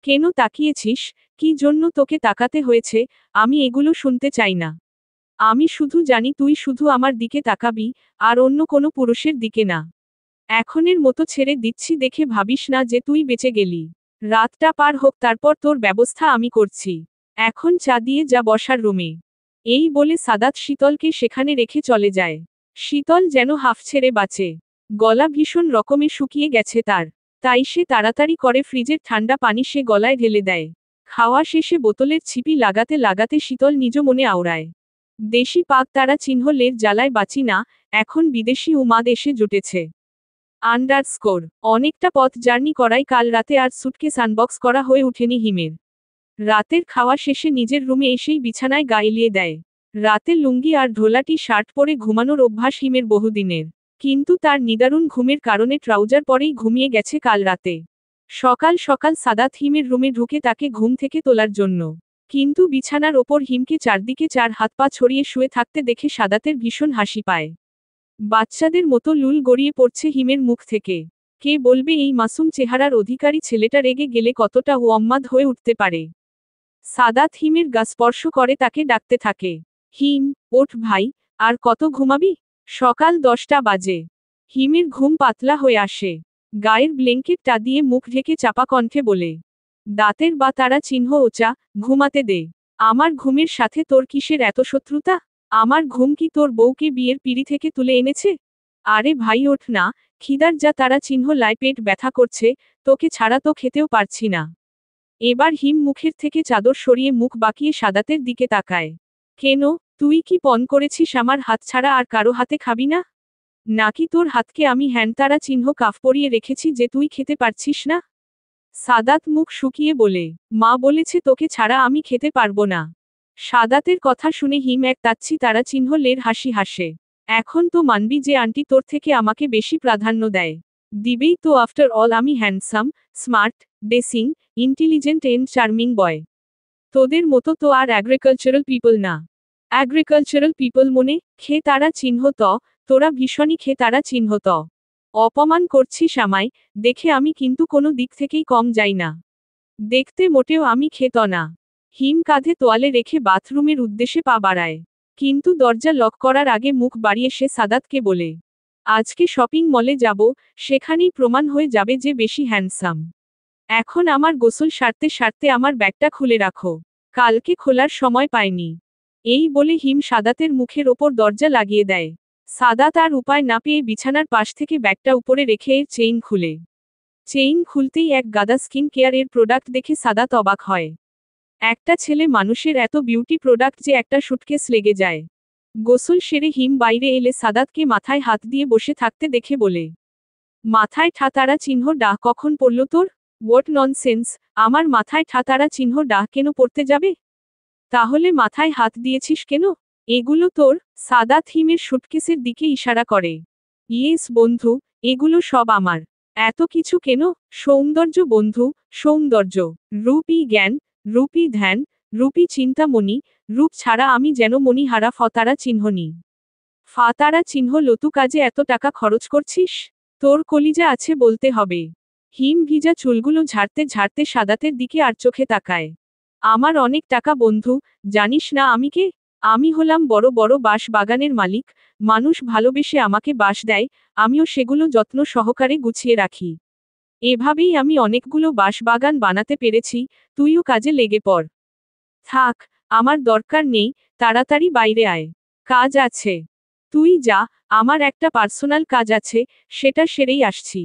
কেন তাকিয়েছিস? কি জন্য তোকে তাকাতে হয়েছে? আমি এগুলো শুনতে চাই না। আমি শুধু জানি তুই শুধু আমার দিকে তাকাবি, আর অন্য কোনো পুরুষের দিকে না। এখনের মতো ছেড়ে দিচ্ছি দেখে ভাবিস না যে তুই বেঁচে গেলি। রাতটা পার হোক, তারপর তোর ব্যবস্থা আমি করছি। এখন চা দিয়ে যা বসার রুমে। এই বলে সাদাত শীতলকে সেখানে রেখে চলে যায়। শীতল যেন হাফ ছেড়ে বাঁচে। গলা ভীষণ রকমে শুকিয়ে গেছে তার। তাই সে তাড়াতাড়ি করে ফ্রিজের ঠান্ডা পানি সে গলায় ঢেলে দেয়। খাওয়া শেষে বোতলের ছিপি লাগাতে লাগাতে শীতল নিজ মনে আওড়ায়, দেশি পাক তারা চিহ্ন লের জ্বালায় বাঁচি না, এখন বিদেশি উমাদ এসে জুটেছে। আন্ডারস্কোর অনেকটা পথ জার্নি করাই কাল রাতে আর সুটকেস আনবক্স করা হয়ে ওঠেনি হিমের। রাতের খাওয়া শেষে নিজের রুমে এসেই বিছানায় গা এলিয়ে দেয়। রাতে লুঙ্গি আর ঢোলাটি শার্ট পরে ঘুমানোর অভ্যাস হিমের বহুদিনের। কিন্তু তার নিদারুণ ঘুমের কারণে ট্রাউজার পরেই ঘুমিয়ে গেছে কাল রাতে। সকাল সকাল সাদাত হিমের রুমে ঢুকে তাকে ঘুম থেকে তোলার জন্য। কিন্তু বিছানার ওপর হিমকে চারদিকে চার হাত পা ছড়িয়ে শুয়ে থাকতে দেখে সাদাতের ভীষণ হাসি পায়। বাচ্চাদের মতো লুল গড়িয়ে পড়ছে হিমের মুখ থেকে। কে বলবে এই মাসুম চেহারার অধিকারী ছেলেটা রেগে গেলে কতটা উন্মাদ হয়ে উঠতে পারে। সাদাত হিমের গা স্পর্শ করে তাকে ডাকতে থাকে। হিম, ওঠ ভাই, আর কত ঘুমাবি? সকাল 10টা বাজে। হিমের ঘুম পাতলা হয়ে আসে। গায়ের ব্ল্যাঙ্কেটটা দিয়ে মুখ ঢেকে চাপা কণ্ঠে বলে, দাঁতের বা তারা চিহ্ন ওচা, ঘুমাতে দে। আমার ঘুমের সাথে তোর কিসের এত শত্রুতা? আমার ঘুম কি তোর বউকে বিয়ের পিঁড়ি থেকে তুলে এনেছে? আরে ভাই ওঠ না, খিদার যা তারা চিহ্ন লাই, পেট ব্যথা করছে, তোকে ছাড়া তো খেতেও পারছি না। এবার হিম মুখের থেকে চাদর সরিয়ে মুখ বাঁকিয়ে সাদাতের দিকে তাকায়। কেন, তুই কি পণ করেছিস আমার হাত ছাড়া আর কারো হাতে খাবি না? নাকি তোর হাতকে আমি হ্যান্ডতারা চিহ্ন কাফ পরিয়ে রেখেছি যে তুই খেতে পারছিস না? সাদাত মুখ শুকিয়ে বলে, মা বলেছে তোকে ছাড়া আমি খেতে পারবো না। সাদাতের কথা শুনে হিম এক তাচ্ছি তারা চিহ্ন লের হাসি হাসে। এখন তো মানবি যে আন্টি তোর থেকে আমাকে বেশি প্রাধান্য দেয়। দিবেই তো, আফটার অল আমি handsome, smart, dashing, intelligent and charming boy. তোদের মতো তো আর অ্যাগ্রিকালচারাল পিপল না। অ্যাগ্রিকালচারাল পিপল মনে খে তারা চিহ্ন ত, তোরা ভীষণই খে তারা চিহ্ন ত। অপমান করছিস আমায়, দেখে আমি কিন্তু কোনো দিক থেকেই কম যাই না। দেখতে মোটেও আমি খেত না। হিম কাঁধে তোয়ালে রেখে বাথরুমের উদ্দেশ্যে পা বাড়ায়। কিন্তু দরজা লক করার আগে মুখ বাড়িয়ে সে সাদাতকে বলে, আজকে শপিং মলে যাব, সেখানেই প্রমাণ হয়ে যাবে যে বেশি হ্যান্ডসাম। এখন আমার গোসল সারতে সারতে আমার ব্যাগটা খুলে রাখো। কালকে খোলার সময় পাইনি। এই বলে হিম সাদাতের মুখের ওপর দরজা লাগিয়ে দেয়। সাদাত আর উপায় না পেয়ে বিছানার পাশ থেকে ব্যাগটা উপরে রেখে এর চেইন খুলে। চেইন খুলতেই এক গাদা স্কিন কেয়ারের প্রোডাক্ট দেখে সাদাত অবাক হয়। একটা ছেলে মানুষের এত বিউটি প্রোডাক্ট যে একটা সুটকেস লেগে যায়। গোসল সেরে হিম বাইরে এলে সাদাতকে মাথায় হাত দিয়ে বসে থাকতে দেখে বলে, মাথায় ঠাতারা চিহ্ন ডাহ কখন পড়ল তোর? হোয়াট ননসেন্স, আমার মাথায় ঠাতারা চিহ্ন ডাহ কেন পড়তে যাবে? তাহলে মাথায় হাত দিয়েছিস কেন? এগুলো তোর? সাদাত হিমের সুটকেসের দিকে ইশারা করে। ইয়েস বন্ধু, এগুলো সব আমার। এত কিছু কেন? সৌন্দর্য বন্ধু, সৌন্দর্য। রূপই জ্ঞান, রূপই ধ্যান, রূপই চিন্তামণি, রূপ ছাড়া আমি যেন মণিহারা ফতারা চিহ্ন নিই। ফাতারা চিহ্ন লতু কাজে এত টাকা খরচ করছিস? তোর কলিজা আছে বলতে হবে। হিম ভিজা চুলগুলো ঝাড়তে ঝাড়তে সাদাতের দিকে আর চোখে তাকায়। আমার অনেক টাকা বন্ধু, জানিস না আমি কে? আমি হলাম বড় বড় বাঁশ বাগানের মালিক। মানুষ ভালোবেসে আমাকে বাঁশ দেয়, আমিও সেগুলো যত্ন সহকারে গুছিয়ে রাখি। এভাবেই আমি অনেকগুলো বাঁশ বাগান বানাতে পেরেছি, তুইও কাজে লেগে পড়। থাক, আমার দরকার নেই, তাড়াতাড়ি বাইরে আয়। কাজ আছে। তুই যা, আমার একটা পার্সোনাল কাজ আছে, সেটা সেরেই আসছি।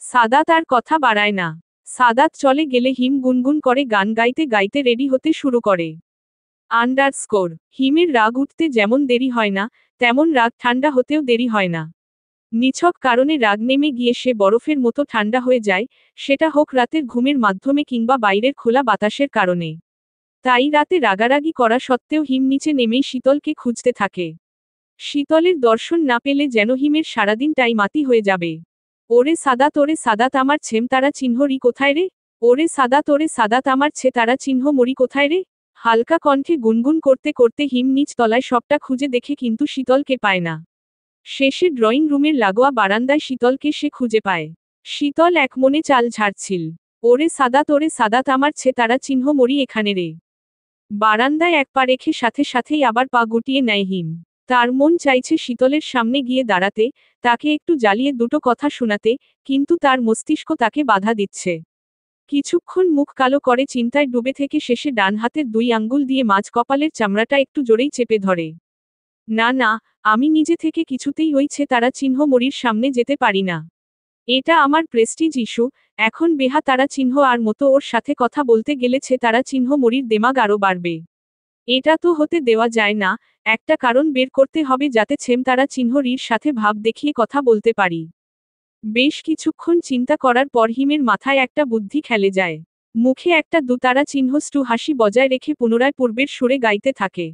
সাদাত আর কথা বাড়ায় না। সাদাত চলে গেলে হিম গুনগুন করে গান গাইতে গাইতে রেডি হতে শুরু করে। আন্ডারস্কোর, হিমের রাগ উঠতে যেমন দেরি হয় না, তেমন রাগ ঠান্ডা হতেও দেরি হয় না। নিছক কারণে রাগ নেমে গিয়ে সে বরফের মতো ঠান্ডা হয়ে যায়, সেটা হোক রাতের ঘুমের মাধ্যমে কিংবা বাইরের খোলা বাতাসের কারণে। তাই রাতে রাগারাগি করা সত্ত্বেও হিম নিচে নেমেই শীতলকে খুঁজতে থাকে। শীতলের দর্শন না পেলে যেন হিমের সারাদিনটাই মাটি হয়ে যাবে। ওরে সাদাত আমার ছেম তারা চিহ্ন রি কোথায় রে? ওরে সাদাত আমার ছে তারা চিহ্ন মরি কোথায় রে? হালকা কণ্ঠে গুনগুন করতে করতে হিম নিচ তলায় সবটা খুঁজে দেখে কিন্তু শীতলকে পায় না। শেষে ড্রয়িং রুমের লাগোয়া বারান্দায় শীতলকে সে খুঁজে পায়। শীতল এক মনে চাল ঝাড়ছিল। ওরে সাদাত আমার ছে তারা চিহ্ন মরি এখানে রে। বারান্দায় এক পা রেখে সাথে সাথেই আবার পা গুটিয়ে নেয় হিম। তার মন চাইছে শীতলের সামনে গিয়ে দাঁড়াতে, তাকে একটু জ্বালিয়ে দুটো কথা শোনাতে, কিন্তু তার মস্তিষ্ক তাকে বাধা দিচ্ছে। কিছুক্ষণ মুখ কালো করে চিন্তায় ডুবে থেকে শেষে ডান হাতের 2 আঙ্গুল দিয়ে মাঝ কপালের চামড়াটা একটু জোরেই চেপে ধরে। না, আমি নিজে থেকে কিছুতেই হইছে তারা চিহ্ন মরির সামনে যেতে পারি না। এটা আমার প্রেস্টিজ ইস্যু, এখন বেহা তারা চিহ্ন আর মতো ওর সাথে কথা বলতে গেলেছে তারা চিহ্ন মরির দেমাগ আরও বাড়বে। এটা তো হতে দেওয়া যায় না, একটা কারণ বের করতে হবে যাতে ছেম তারা চিহ্ন রির সাথে ভাব দেখিয়ে কথা বলতে পারি। বেশ কিছুক্ষণ চিন্তা করার পর হিমের মাথায় একটা বুদ্ধি খেলে যায়। মুখে একটা দুতারা চিহ্ন স্টু হাসি বজায় রেখে পুনরায় পূর্বের সুরে গাইতে থাকে।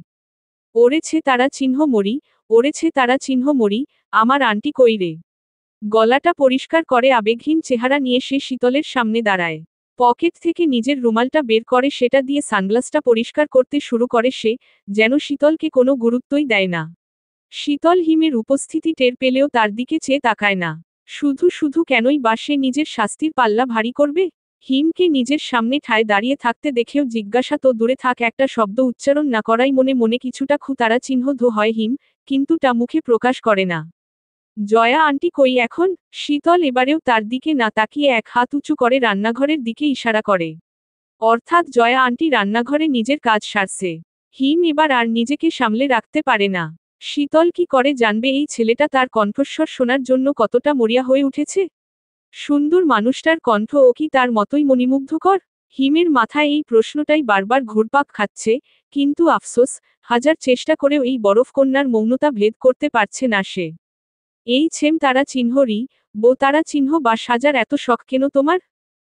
ওরেছে তারা চিহ্ন মরি, ওরেছে তারা চিহ্ন মরি, আমার আন্টি কই রে। গলাটা পরিষ্কার করে আবেগহীন চেহারা নিয়ে সে শীতলের সামনে দাঁড়ায়। পকেট থেকে নিজের রুমালটা বের করে সেটা দিয়ে সানগ্লাসটা পরিষ্কার করতে শুরু করে সে, যেন শীতলকে কোনো গুরুত্বই দেয় না। শীতল হিমের উপস্থিতি টের পেলেও তার দিকে চেয়ে তাকায় না। শুধু শুধু কেনই বা সে নিজের শাস্তির পাল্লা ভারী করবে। হিমকে নিজের সামনে ঠায় দাঁড়িয়ে থাকতে দেখেও জিজ্ঞাসা তো দূরে থাক, একটা শব্দ উচ্চারণ না করাই মনে মনে কিছুটা তারা চিহ্ন হয় হিম, কিন্তু তা মুখে প্রকাশ করে না। জয়া আন্টি কই এখন? শীতল এবারেও তার দিকে না তাকিয়ে এক হাত উঁচু করে রান্নাঘরের দিকে ইশারা করে। অর্থাৎ জয়া আন্টি রান্নাঘরে নিজের কাজ সারছে। হিম এবার আর নিজেকে সামলে রাখতে পারে না। শীতল কি করে জানবে এই ছেলেটা তার কণ্ঠস্বর শোনার জন্য কতটা মরিয়া হয়ে উঠেছে? সুন্দর মানুষটার কণ্ঠ ও কি তার মতোই মণিমুগ্ধকর? হিমের মাথায় এই প্রশ্নটাই বারবার ঘুরপাক খাচ্ছে, কিন্তু আফসোস, হাজার চেষ্টা করেও এই বরফকন্যার মৌনতা ভেদ করতে পারছে না সে। এই ছেম তারা চিহ্নরই, তারা চিহ্ন বা সাজার এত শখ কেন তোমার?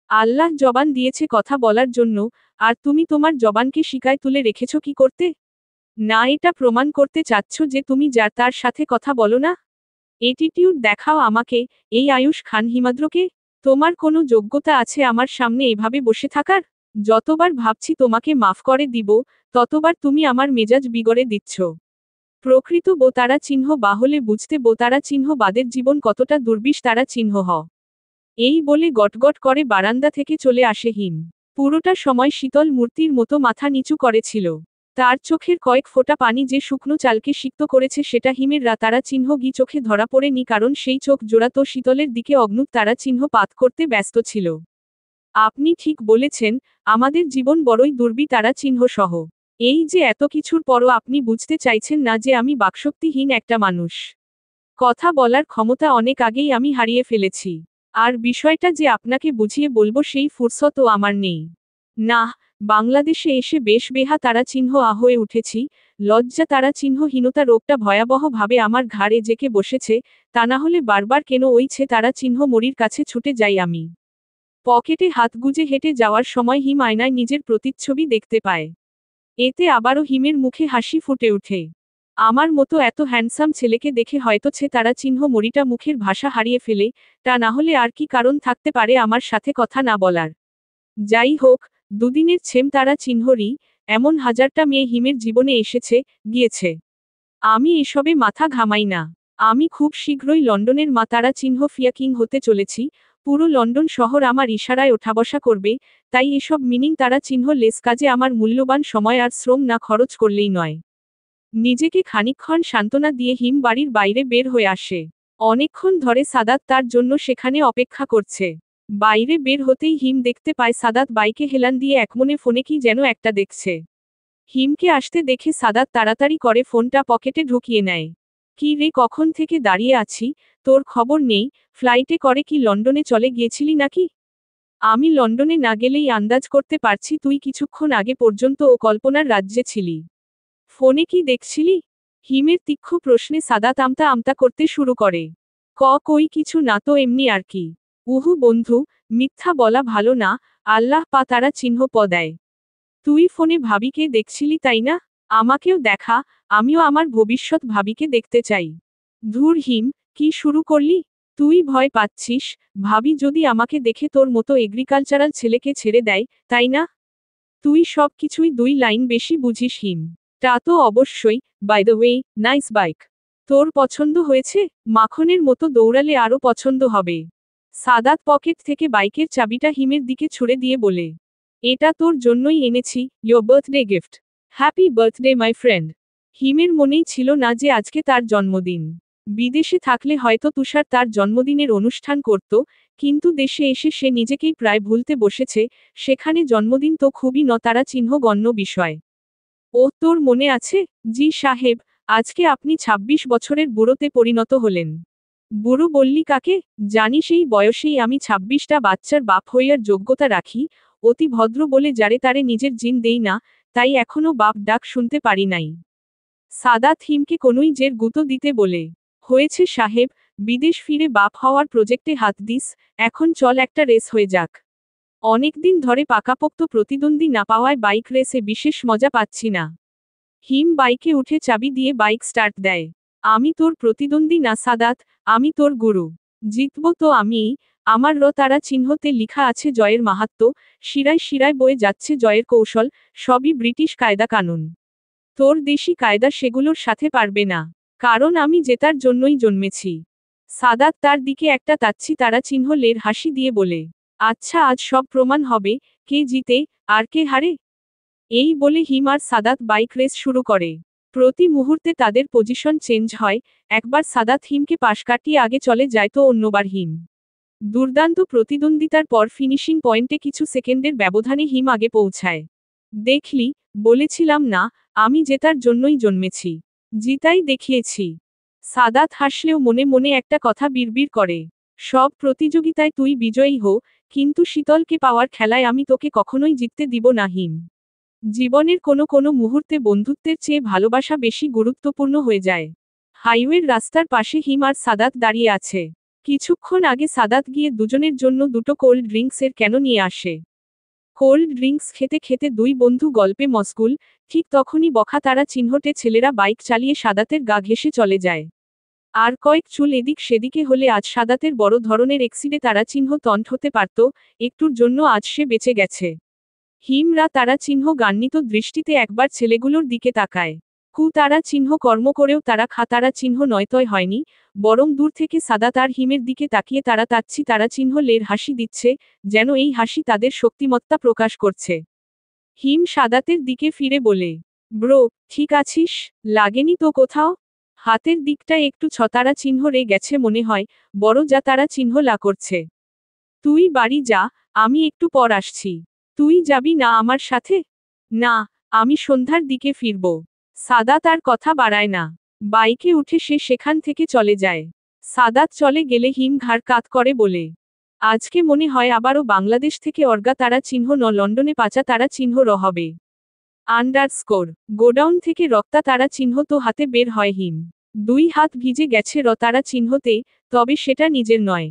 আল্লাহ জবান দিয়েছে কথা বলার জন্য, আর তুমি তোমার জবানকে শিকায় তুলে রেখেছ কি করতে? না এটা প্রমাণ করতে চাচ্ছ যে তুমি যার তার সাথে কথা বলো না? এটিটিউড দেখাও আমাকে, এই আয়ুষ খান হিমাদ্রকে। তোমার কোনো যোগ্যতা আছে আমার সামনে এভাবে বসে থাকার? যতবার ভাবছি তোমাকে মাফ করে দিব, ততবার তুমি আমার মেজাজ বিগড়ে দিচ্ছ। প্রকৃত তারা চিহ্ন বাহলে বুঝতে তারা চিহ্ন বাদের জীবন কতটা দুর্বিষ তারা চিহ্ন এই বলে গটগট করে বারান্দা থেকে চলে আসে হিম। পুরোটা সময় শীতল মূর্তির মতো মাথা নিচু করেছিল। তার চোখের কয়েক ফোঁটা পানি যে শুকনো চালকে সিক্ত করেছে সেটা হিমের তারা চিহ্ন চোখে ধরা পড়েনি, কারণ সেই চোখ জোড়া তো শীতলের দিকে অগ্নুক তারা চিহ্ন পাত করতে ব্যস্ত ছিল। আপনি ঠিক বলেছেন, আমাদের জীবন বড়ই দুর্বি তারা চিহ্ন সহ। এই যে এত কিছুর পরও আপনি বুঝতে চাইছেন না যে আমি বাকশক্তিহীন একটা মানুষ। কথা বলার ক্ষমতা অনেক আগেই আমি হারিয়ে ফেলেছি। আর বিষয়টা যে আপনাকে বুঝিয়ে বলবো সেই ফুরসতও আমার নেই। না, বাংলাদেশে এসে বেশ বেহা তারা চিহ্ন হয়ে উঠেছি। লজ্জা তারা চিহ্নহীনতা রোগটা ভয়াবহভাবে আমার ঘাড়ে জেকে বসেছে, তা না হলে বারবার কেন ওইছে তারা চিহ্ন মরির কাছে ছুটে যাই আমি। পকেটে হাত গুজে হেঁটে যাওয়ার সময় হিম আয়নায় নিজের প্রতিচ্ছবি দেখতে পায়। এতে আবারও হিমের মুখে হাসি ফুটে ওঠে। আমার মতো এত হ্যান্ডসাম ছেলেকে দেখে হয়তো তারা চিহ্ন মরিটা মুখের ভাষা হারিয়ে ফেলে, তা না হলে আর কি কারণ থাকতে পারে আমার সাথে কথা না বলার। যাই হোক, দুদিনের ছেম তারা চিহ্নরই, এমন হাজারটা মেয়ে হিমের জীবনে এসেছে, গিয়েছে। আমি এসবে মাথা ঘামাই না। আমি খুব শীঘ্রই লন্ডনের মা তারা চিহ্ন ফিয়াকিং হতে চলেছি। পুরো লন্ডন শহর আমার ইশারায় ওঠাবসা করবে, তাই এসব মিনিং তারা চিহ্ন লেস কাজে আমার মূল্যবান সময় আর শ্রম না খরচ করলেই নয়। নিজেকে খানিকক্ষণ সান্ত্বনা দিয়ে হিম বাড়ির বাইরে বের হয়ে আসে। অনেকক্ষণ ধরে সাদাত তার জন্য সেখানে অপেক্ষা করছে। বাইরে বের হতেই হিম দেখতে পায় সাদাত বাইকে হেলান দিয়ে একমনে ফোনে কি যেন একটা দেখছে। হিমকে আসতে দেখে সাদাত তাড়াতাড়ি করে ফোনটা পকেটে ঢুকিয়ে নেয়। কি রে, কখন থেকে দাঁড়িয়ে আছি, তোর খবর নেই? ফ্লাইটে করে কি লন্ডনে চলে গিয়েছিলি নাকি? আমি লন্ডনে না গেলেই আন্দাজ করতে পারছি তুই কিছুক্ষণ আগে পর্যন্ত ও কল্পনার রাজ্যে ছিলি। ফোনে কি দেখছিলি? হিমের তীক্ষ্ণ প্রশ্নে সাদাত আমতা আমতা করতে শুরু করে। কই কিছু না তো, এমনি আর কি। উহু বন্ধু, মিথ্যা বলা ভালো না, আল্লাহ তারা চিহ্ন দেয়। তুই ফোনে ভাবিকে দেখছিলি তাই না? আমাকেও দেখা, আমিও আমার ভবিষ্যৎ ভাবিকে দেখতে চাই। ধুর হিম, কি শুরু করলি? তুই ভয় পাচ্ছিস, ভাবি যদি আমাকে দেখে তোর মতো এগ্রিকালচারাল ছেলেকে ছেড়ে দেয়, তাই না? তুই সব কিছুই 2 লাইন বেশি বুঝিস হিম। তা তো অবশ্যই, by the way, nice bike. তোর পছন্দ হয়েছে? মাখনের মতো দৌড়ালে আরও পছন্দ হবে। সাদাত পকেট থেকে বাইকের চাবিটা হিমের দিকে ছুড়ে দিয়ে বলে। এটা তোর জন্যই এনেছি, your birthday gift. Happy birthday my friend. হিমের মনেই ছিল না যে আজকে তার জন্মদিন। বিদেশে থাকলে হয়তো তুষার তার জন্মদিনের অনুষ্ঠান করত, কিন্তু দেশে এসে সে নিজেকেই প্রায় ভুলতে বসেছে, সেখানে জন্মদিন তো খুবই তারা চিহ্নগণ্য বিষয়। ও তোর মনে আছে? জি সাহেব, আজকে আপনি ২৬ বছরের বুড়োতে পরিণত হলেন। বুড়ো বললি কাকে? জানি সেই বয়সেই আমি ২৬টা বাচ্চার বাপ হইয়ার যোগ্যতা রাখি, অতি ভদ্র বলে যারে তারে নিজের জিন দেই না, তাই এখনো বাপ ডাক শুনতে পারি নাই। সাদাত হিমকে কোনোই জের গুঁতো দিতে বলে। হয়েছে সাহেব, বিদেশ ফিরে বাপ হওয়ার প্রজেক্টে হাত দিস, এখন চল একটা রেস হয়ে যাক। অনেকদিন ধরে পাকাপোক্ত প্রতিদ্বন্দ্বী না পাওয়ায় বাইক রেসে বিশেষ মজা পাচ্ছি না। হিম বাইকে উঠে চাবি দিয়ে বাইক স্টার্ট দেয়। আমি তোর প্রতিদ্বন্দ্বী না সাদাত, আমি তোর গুরু। জিতব তো আমিই। আমার তারা চিহ্নতে লিখা আছে জয়ের মাহাত্ম্য, শিরায় শিরায় বয়ে যাচ্ছে জয়ের কৌশল, সবই ব্রিটিশ কায়দা কানুন। তোর দেশি কায়দা সেগুলোর সাথে পারবে না। কারণ আমি জেতার জন্যই জন্মেছি। সাদাত তার দিকে একটা তাচ্ছি তারা চিহ্ন লের হাসি দিয়ে বলে, আচ্ছা আজ সব প্রমাণ হবে, কে জিতে, আর কে হারে। এই বলে হিম আর সাদাত বাইক রেস শুরু করে। প্রতি মুহূর্তে তাদের পজিশন চেঞ্জ হয়, একবার সাদাত হিমকে পাশ কাটিয়ে আগে চলে যায় তো অন্যবার হিম। দুর্দান্ত প্রতিদ্বন্দ্বিতার পর ফিনিশিং পয়েন্টে কিছু সেকেন্ডের ব্যবধানে হিম আগে পৌঁছায়। দেখলি, বলেছিলাম না, আমি জেতার জন্যই জন্মেছি। জিতাই দেখিয়েছি। সাদাত হাসলেও মনে মনে একটা কথা বিড়বিড় করে। সব প্রতিযোগিতায় তুই বিজয়ী হো, কিন্তু শীতলকে পাওয়ার খেলায় আমি তোকে কখনোই জিততে দিব না হিম। জীবনের কোনো কোনো মুহূর্তে বন্ধুত্বের চেয়ে ভালোবাসা বেশি গুরুত্বপূর্ণ হয়ে যায়। হাইওয়ের রাস্তার পাশে হিম আর সাদাত দাঁড়িয়ে আছে। কিছুক্ষণ আগে সাদাত গিয়ে দুজনের জন্য দুটো কোল্ড ড্রিঙ্কসের ক্যান নিয়ে আসে। কোল্ড ড্রিঙ্কস খেতে খেতে দুই বন্ধু গল্পে মশগুল, ঠিক তখনই বখা তারা চিহ্নটে ছেলেরা বাইক চালিয়ে সাদাতের গা ঘেঁষে চলে যায়। আর কয়েক চুল এদিক সেদিকে হলে আজ সাদাতের বড় ধরনের এক্সিডে তারা চিহ্ন তন্ট হতে পারত, একটুর জন্য আজ সে বেঁচে গেছে। হিমরা তারা চিহ্ন গান্বিত দৃষ্টিতে একবার ছেলেগুলোর দিকে তাকায়। তারা চিহ্ন কর্ম করেও তারা তারা চিহ্ন নয়তয় হয়নি, বরং দূর থেকে সাদাত আর হিমের দিকে তাকিয়ে তারা তাচ্ছি তারা চিহ্ন লের হাসি দিচ্ছে, যেন এই হাসি তাদের শক্তিমত্তা প্রকাশ করছে। হিম সাদাতের দিকে ফিরে বলে, ব্রো, ঠিক আছিস? লাগেনি তো কোথাও? হাতের দিকটা একটু ছতারা চিহ্ন রে গেছে মনে হয়, বড় যা তারা চিহ্ন লা করছে। তুই বাড়ি যা, আমি একটু পর আসছি। তুই যাবি না আমার সাথে? না, আমি সন্ধ্যার দিকে ফিরব। সাদাত আর কথা বাড়ায় না। বাইকে উঠে সে সেখান থেকে চলে যায়। সাদাত চলে গেলে হিম ঘাড় কাত করে বলে, আজকে মনে হয় আবারও বাংলাদেশ থেকে অর্গা তারা চিহ্ন লন্ডনে পাচা তারা চিহ্ন হবে। আন্ডারস্কোর গোডাউন থেকে রক্তা তারা চিহ্ন তো হাতে বের হয় হিম। দুই হাত ভিজে গেছে তারা চিহ্নতে, তবে সেটা নিজের নয়।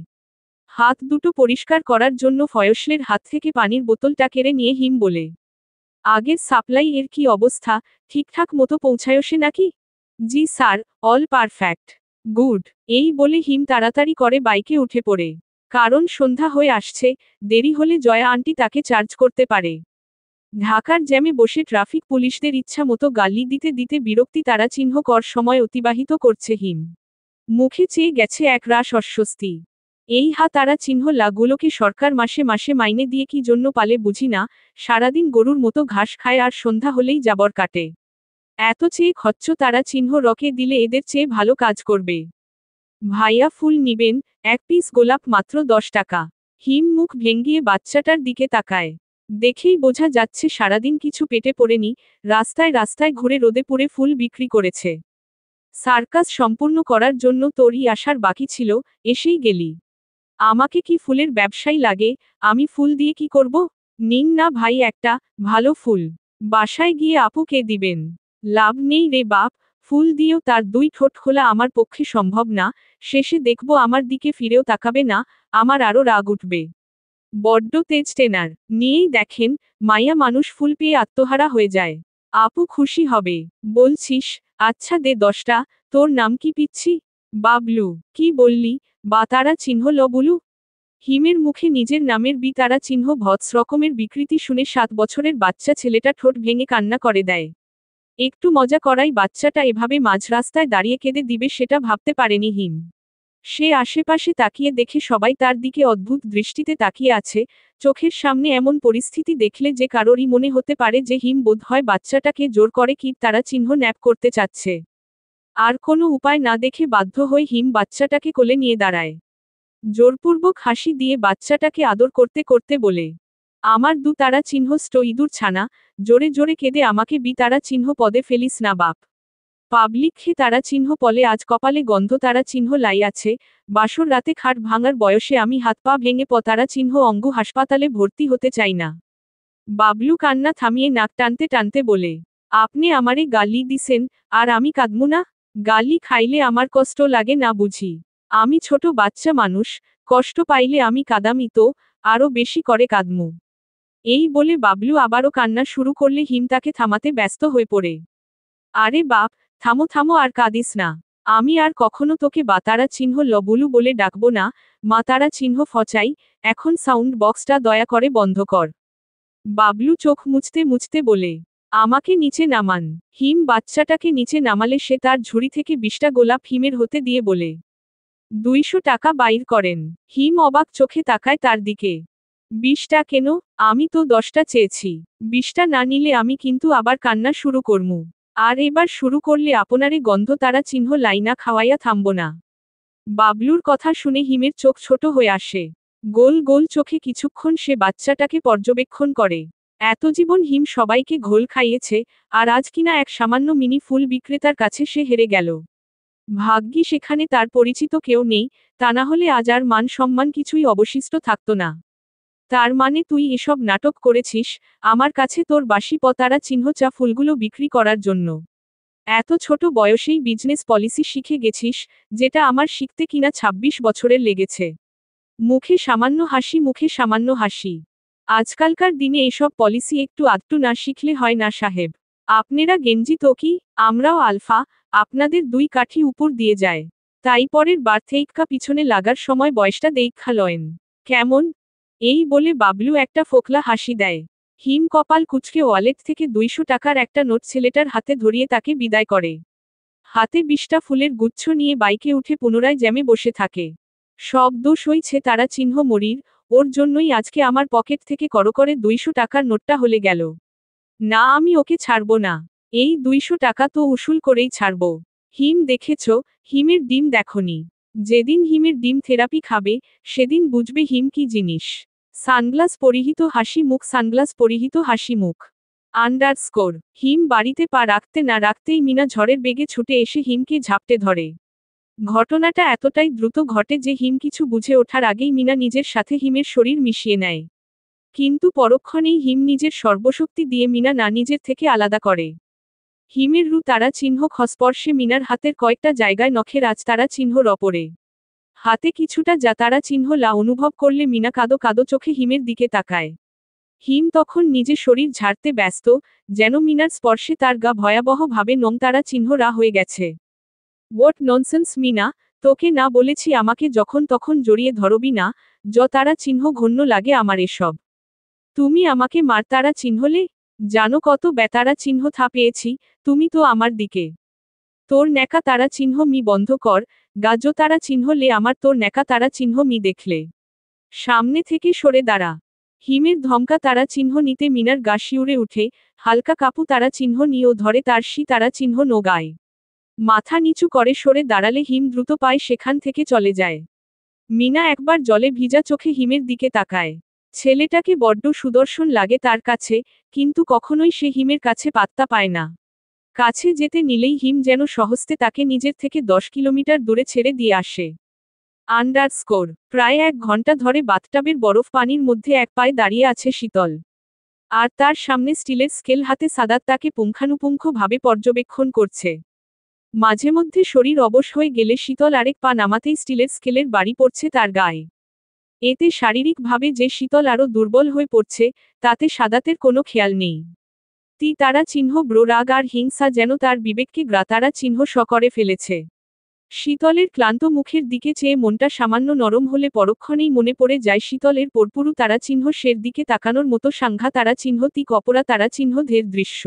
হাত দুটো পরিষ্কার করার জন্য ফয়সলের হাত থেকে পানির বোতলটা কেড়ে নিয়ে হিম বলে, আগের সাপ্লাই এর কি অবস্থা, ঠিকঠাক মতো পৌঁছায়সে নাকি? জি স্যার, অল পারফেক্ট। গুড। এই বলে হিম তাড়াতাড়ি করে বাইকে উঠে পড়ে। কারণ সন্ধ্যা হয়ে আসছে, দেরি হলে জয়া আন্টি তাকে চার্জ করতে পারে। ঢাকার জ্যামে বসে ট্রাফিক পুলিশদের ইচ্ছা মতো গালি দিতে দিতে বিরক্তি তারা চিহ্ন কর সময় অতিবাহিত করছে হিম। মুখে চেয়ে গেছে এক রাশ অস্বস্তি। এই তারা চিহ্ন লাগুলোকে সরকার মাসে মাসে মাইনে দিয়ে কি জন্য পালে বুঝি না, সারাদিন গরুর মতো ঘাস খায় আর সন্ধ্যা হলেই জাবর কাটে। এত চেয়ে খচ্চ তারা চিহ্ন রকে দিলে এদের চেয়ে ভালো কাজ করবে। ভাইয়া ফুল নিবেন? এক পিস গোলাপ মাত্র 10 টাকা। হিম মুখ ভেঙ্গিয়ে বাচ্চাটার দিকে তাকায়। দেখেই বোঝা যাচ্ছে সারাদিন কিছু পেটে পড়েনি, রাস্তায় রাস্তায় ঘুরে রোদে পুড়ে ফুল বিক্রি করেছে। সার্কাস সম্পূর্ণ করার জন্য তোরই আসার বাকি ছিল, এসেই গেলি। আমাকে কি ফুলের ব্যবসায়ী লাগে? আমি ফুল দিয়ে কি করব? নিন না ভাই একটা ভালো ফুল। বাসায় গিয়ে আপুকে দিবেন। লাভ নেই রে বাপ, ফুল দিয়েও তার দুই ঠোঁট খোলা আমার পক্ষে সম্ভব না, শেষে দেখব আমার দিকে ফিরেও তাকাবে না, আমার আরও রাগ উঠবে। বড্ড তেজ টেনার, নিয়েই দেখেন, মাইয়া মানুষ ফুল পেয়ে আত্মহারা হয়ে যায়। আপু খুশি হবে। বলছিস? আচ্ছা দে 10টা। তোর নাম কি পিচ্ছি? বাবলু। কি বললি? বা তারা চিহ্ন বুলু? হিমের মুখে নিজের নামের তারা চিহ্ন ভৎস রকমের বিকৃতি শুনে 7 বছরের বাচ্চা ছেলেটা ঠোঁট ভেঙে কান্না করে দেয়। একটু মজা করাই বাচ্চাটা এভাবে মাঝ রাস্তায় দাঁড়িয়ে কেঁদে দিবে সেটা ভাবতে পারেনি হিম। সে আশেপাশে তাকিয়ে দেখে সবাই তার দিকে অদ্ভুত দৃষ্টিতে তাকিয়ে আছে, চোখের সামনে এমন পরিস্থিতি দেখলে যে কারোরই মনে হতে পারে যে হিম বোধহয় বাচ্চাটাকে জোর করে কি তারা চিহ্ন ন্যাপ করতে চাচ্ছে। আর কোনো উপায় না দেখে বাধ্য হয়ে হিম বাচ্চাটাকে কোলে নিয়ে দাঁড়ায়। জোরপূর্বক হাসি দিয়ে বাচ্চাটাকে আদর করতে করতে বলে, আমার তারা চিহ্ন ইঁদুর ছানা, জোরে জোরে কেঁদে আমাকে তারা চিহ্ন পদে ফেলিস না বাপ। পাবলিক তারা চিহ্ন পলে আজ কপালে গন্ধ তারা চিহ্ন লাই আছে, বাসর রাতে খাট ভাঙার বয়সে আমি হাত পা ভেঙে তারা চিহ্ন অঙ্গ হাসপাতালে ভর্তি হতে চাই না। বাবলু কান্না থামিয়ে নাক টানতে টানতে বলে, আপনি আমারে গালি দিছেন, আর আমি কাঁদমু না? গালি খাইলে আমার কষ্ট লাগে না বুঝি? আমি ছোট বাচ্চা মানুষ, কষ্ট পাইলে আমি কাঁদামি তো, আরও বেশি করে কাঁদমু। এই বলে বাবলু আবারও কান্না শুরু করলে হিম তাকে থামাতে ব্যস্ত হয়ে পড়ে। আরে বাপ, থামো থামো, আর কাঁদিস না। আমি আর কখনো তোকে বাতারা চিহ্ন লবুলু বলে ডাকবো না, মাতারা চিহ্ন ফচাই। এখন সাউন্ড বক্সটা দয়া করে বন্ধ কর। বাবলু চোখ মুছতে মুছতে বলে। আমাকে নিচে নামান। হিম বাচ্চাটাকে নিচে নামালে সে তার ঝুড়ি থেকে 20টা গোলাপ হিমের হতে দিয়ে বলে। 200 টাকা বাইর করেন। হিম অবাক চোখে তাকায় তার দিকে। 20টা কেন? আমি তো 10টা চেয়েছি। 20টা না নিলে আমি কিন্তু আবার কান্না শুরু করমু। আর এবার শুরু করলে আপনারে গন্ধ তারা চিহ্ন লাইনা খাওয়াইয়া থামব না। বাবলুর কথা শুনে হিমের চোখ ছোট হয়ে আসে। গোল গোল চোখে কিছুক্ষণ সে বাচ্চাটাকে পর্যবেক্ষণ করে। এত জীবন হিম সবাইকে ঘোল খাইয়েছে, আর আজ কিনা এক সামান্য মিনি ফুল বিক্রেতার কাছে সে হেরে গেল। ভাগ্যি সেখানে তার পরিচিত কেউ নেই, তা না হলে আজ আর মান সম্মান কিছুই অবশিষ্ট থাকত না। তার মানে তুই এসব নাটক করেছিস, আমার কাছে তোর বাসি পতারা চিহ্ন চা ফুলগুলো বিক্রি করার জন্য। এত ছোট বয়সেই বিজনেস পলিসি শিখে গেছিস, যেটা আমার শিখতে কিনা 26 বছরের লেগেছে। মুখে সামান্য হাসি, মুখে সামান্য হাসি। আজকালকার দিনে এসব পলিসি একটু আধটু না শিখলে হয় না সাহেব। আপনারা গেঞ্জি তো কি, আমরাও আলফা, আপনাদের 2 কাঠি উপর দিয়ে যায়। তাই পরের বার থেইক্কা পিছনে লাগার সময় বয়সটা দেইখ্যা লয়েন। কেমন? এই বলে বাবলু একটা ফোকলা হাসি দেয়। হিম কপাল কুঁচকে ওয়ালেট থেকে 200 টাকার একটা নোট ছেলেটার হাতে ধরিয়ে তাকে বিদায় করে। হাতে 20টা ফুলের গুচ্ছ নিয়ে বাইকে উঠে পুনরায় জ্যামে বসে থাকে। সব দোষ হইছে তারা চিহ্ন মরির, ওর জন্যই আজকে আমার পকেট থেকে করকরে 200 টাকার নোটটা হলে গেল। না, আমি ওকে ছাড়ব না। এই 200 টাকা তো উসুল করেই ছাড়ব। হিম দেখেছ, হিমের ডিম দেখনি। যেদিন হিমের ডিম থেরাপি খাবে, সেদিন বুঝবে হিম কি জিনিস। সানগ্লাস পরিহিত হাসি মুখ, সানগ্লাস পরিহিত হাসি মুখ। আন্ডারস্কোর। হিম বাড়িতে পা রাখতে না রাখতেই মিনা ঝড়ের বেগে ছুটে এসে হিমকে ঝাপটে ধরে। ঘটনাটা এতটাই দ্রুত ঘটে যে হিম কিছু বুঝে ওঠার আগেই মিনা নিজের সাথে হিমের শরীর মিশিয়ে নেয়। কিন্তু পরক্ষণেই হিম নিজের সর্বশক্তি দিয়ে মিনা না নিজের থেকে আলাদা করে। হিমের রু তারা চিহ্ন খস্পর্শে মিনার হাতের কয়েকটা জায়গায় নখের আজ তারা চিহ্ন রপরে। হাতে কিছুটা যা তারা চিহ্ন লা অনুভব করলে মিনা কাদো কাদো চোখে হিমের দিকে তাকায়। হিম তখন নিজে শরীর ঝাড়তে ব্যস্ত, যেন মিনার স্পর্শে তার গা ভয়াবহ ভাবে নোং তারা চিহ্ন রা হয়ে গেছে। হোয়াট ননসেন্স মিনা, তোকে না বলেছি আমাকে যখন তখন জড়িয়ে ধরবি না, তারা চিহ্ন ঘন্য লাগে আমার এসব। তুমি আমাকে মার তারা চিহ্নলে? জানো কত বেতারা চিহ্ন থা পেয়েছি, তুমি তো আমার দিকে। তোর ন্যাকা তারা চিহ্ন মি বন্ধ কর, গাজো তারা চিহ্নলে আমার তোর ন্যাকা তারা চিহ্ন মি দেখলে। সামনে থেকে সরে দাঁড়া। হিমের ধমকা তারা চিহ্ন নিতে মিনার গা শিউরে উঠে, হালকা কাপু তারা চিহ্ন নিয়েও ধরে তার তারা চিহ্ন নোগায়। মাথা নিচু করে সরে দাঁড়ালে হিম দ্রুত পায়ে সেখান থেকে চলে যায়। মিনা একবার জলে ভিজা চোখে হিমের দিকে তাকায়। ছেলেটাকে বড্ড সুদর্শন লাগে তার কাছে, কিন্তু কখনোই সে হিমের কাছে পাত্তা পায় না। কাছে যেতে নিলেই হিম যেন সহস্তে তাকে নিজের থেকে 10 কিলোমিটার দূরে ছেড়ে দিয়ে আসে। আন্ডারস্কোর। প্রায় 1 ঘন্টা ধরে বাথটাবের বরফ পানির মধ্যে এক পায়ে দাঁড়িয়ে আছে শীতল। আর তার সামনে স্টিলের স্কেল হাতে সাদাত তাকে পুঙ্খানুপুঙ্খভাবে পর্যবেক্ষণ করছে। মাঝে মধ্যে শরীর অবশ হয়ে গেলে শীতল আরেক পা নামাতেই স্টিলের স্কেলের বাড়ি পড়ছে তার গায়ে। এতে শারীরিকভাবে যে শীতল আরও দুর্বল হয়ে পড়ছে, তাতে সাদাতের কোনো খেয়াল নেই। তারা চিহ্ন ব্রো রাগ আর হিংসা যেন তার বিবেককে গ্রাতারা চিহ্ন করে ফেলেছে। শীতলের ক্লান্ত মুখের দিকে চেয়ে মনটা সামান্য নরম হলে পরক্ষণেই মনে পড়ে যায় শীতলের পরপুরু তারা চিহ্ন সের দিকে তাকানোর মতো সাংঘা তারা চিহ্ন কপরা তারা চিহ্ন ধের দৃশ্য।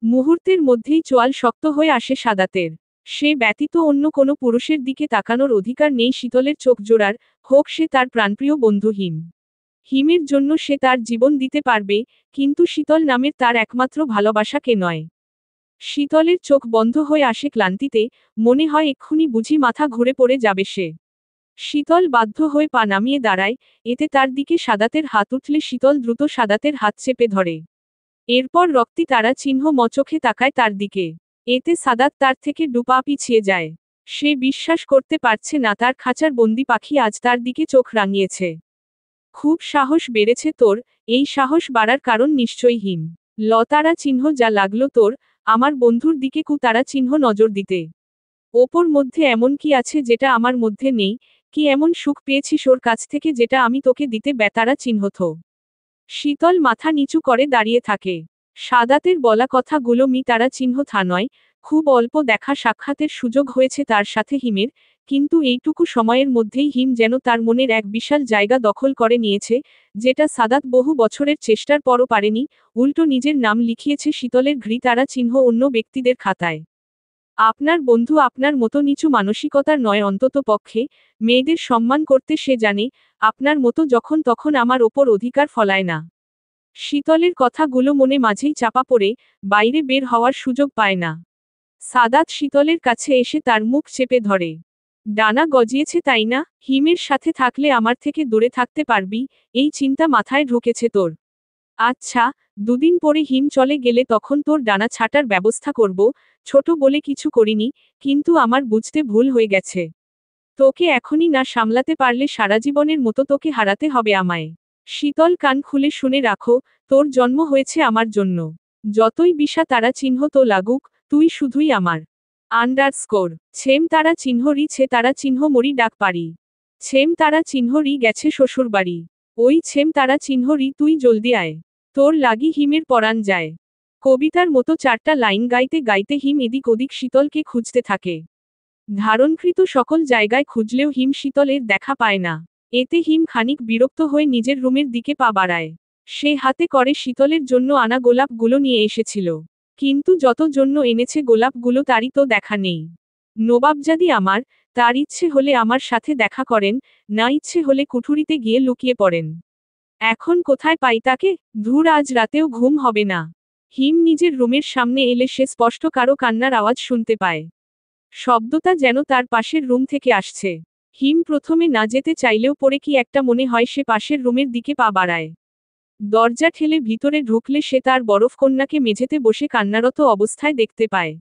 মুহূর্তের মধ্যেই চোয়াল শক্ত হয়ে আসে সাদাতের। সে ব্যতীত অন্য কোনো পুরুষের দিকে তাকানোর অধিকার নেই শীতলের চোখ জোড়ার, হোক সে তার প্রাণপ্রিয় বন্ধু হিম। হিমের জন্য সে তার জীবন দিতে পারবে, কিন্তু শীতল নামের তার একমাত্র ভালোবাসাকে নয়। শীতলের চোখ বন্ধ হয়ে আসে ক্লান্তিতে, মনে হয় এক্ষুনি বুঝি মাথা ঘুরে পড়ে যাবে সে। শীতল বাধ্য হয়ে পা নামিয়ে দাঁড়ায়, এতে তার দিকে সাদাতের হাত উঠলে শীতল দ্রুত সাদাতের হাত চেপে ধরে। এরপর রক্তি তারা চিহ্ন মচোখে তাকায় তার দিকে। এতে সাদাত তার থেকে দুপা পিছিয়ে যায়। সে বিশ্বাস করতে পারছে না তার খাঁচার বন্দি পাখি আজ তার দিকে চোখ রাঙিয়েছে। খুব সাহস বেড়েছে তোর, এই সাহস বাড়ার কারণ নিশ্চয়ই হিম। লতারা চিহ্ন যা লাগলো তোর, আমার বন্ধুর দিকে তারা চিহ্ন নজর দিতে। ওপর মধ্যে এমন কি আছে যেটা আমার মধ্যে নেই, কি এমন সুখ পেয়েছিস ওর কাছ থেকে যেটা আমি তোকে দিতে বেতারা চিহ্ন থো। শীতল মাথা নিচু করে দাঁড়িয়ে থাকে। সাদাতের বলা কথাগুলো তারা চিহ্ন থা নয়, খুব অল্প দেখা সাক্ষাতের সুযোগ হয়েছে তার সাথে হিমের, কিন্তু এইটুকু সময়ের মধ্যেই হিম যেন তার মনের এক বিশাল জায়গা দখল করে নিয়েছে, যেটা সাদাত বহু বছরের চেষ্টার পরও পারেনি, উল্টো নিজের নাম লিখিয়েছে শীতলের তারা চিহ্ন অন্য ব্যক্তিদের খাতায়। আপনার বন্ধু আপনার মতো নিচু মানসিকতার নয়, অন্তত পক্ষে মেয়েদের সম্মান করতে সে জানে, আপনার মতো যখন তখন আমার ওপর অধিকার ফলায় না। শীতলের কথাগুলো মনে মাঝেই চাপা পড়ে, বাইরে বের হওয়ার সুযোগ পায় না। সাদাত শীতলের কাছে এসে তার মুখ চেপে ধরে। ডানা গজিয়েছে তাই না? হিমের সাথে থাকলে আমার থেকে দূরে থাকতে পারবি, এই চিন্তা মাথায় ঢুকেছে তোর? আচ্ছা, দুদিন পরে হিম চলে গেলে তখন তোর ডানা ছাটার ব্যবস্থা করব। ছোট বলে কিছু করিনি, কিন্তু আমার বুঝতে ভুল হয়ে গেছে। তোকে এখনই না সামলাতে পারলে সারা জীবনের মতো তোকে হারাতে হবে আমায়। শীতল কান খুলে শুনে রাখো, তোর জন্ম হয়েছে আমার জন্য। যতই বিষা তারা চিহ্ন তো লাগুক, তুই শুধুই আমার। আন্ডারস্কোর ছেম তারা চিহ্ন ছে তারা চিহ্ন মরি ডাক পারি। ছেম তারা চিহ্ন গেছে শ্বশুরবাড়ি। ওই ছেম তারা চিহ্ন তুই জলদি আয়। তোর লাগি হিমের পরাণ যায়। কবিতার মতো চারটা লাইন গাইতে গাইতে হিম এদিক ওদিক শীতলকে খুঁজতে থাকে। ধারণকৃত সকল জায়গায় খুঁজলেও হিম শীতলের দেখা পায় না। এতে হিম খানিক বিরক্ত হয়ে নিজের রুমের দিকে পা বাড়ায়। সে হাতে করে শীতলের জন্য আনা গোলাপগুলো নিয়ে এসেছিল। কিন্তু যত জন্য এনেছে গোলাপগুলো তারই তো দেখা নেই। নবাবজাদি আমার, তার ইচ্ছে হলে আমার সাথে দেখা করেন, না ইচ্ছে হলে কুঠুরিতে গিয়ে লুকিয়ে পড়েন। এখন কোথায় পাই তাকে? ধুর, আজ রাতেও ঘুম হবে না। হিম নিজের রুমের সামনে এলে সে স্পষ্ট কারো কান্নার আওয়াজ শুনতে পায়। শব্দটা যেন তার পাশের রুম থেকে আসছে। হিম প্রথমে না যেতে চাইলেও পরে কি একটা মনে হয় সে পাশের রুমের দিকে পা বাড়ায়। দরজা ঠেলে ভিতরে ঢুকলে সে তার বরফ কন্যাকে মেঝেতে বসে কান্নারত অবস্থায় দেখতে পায়।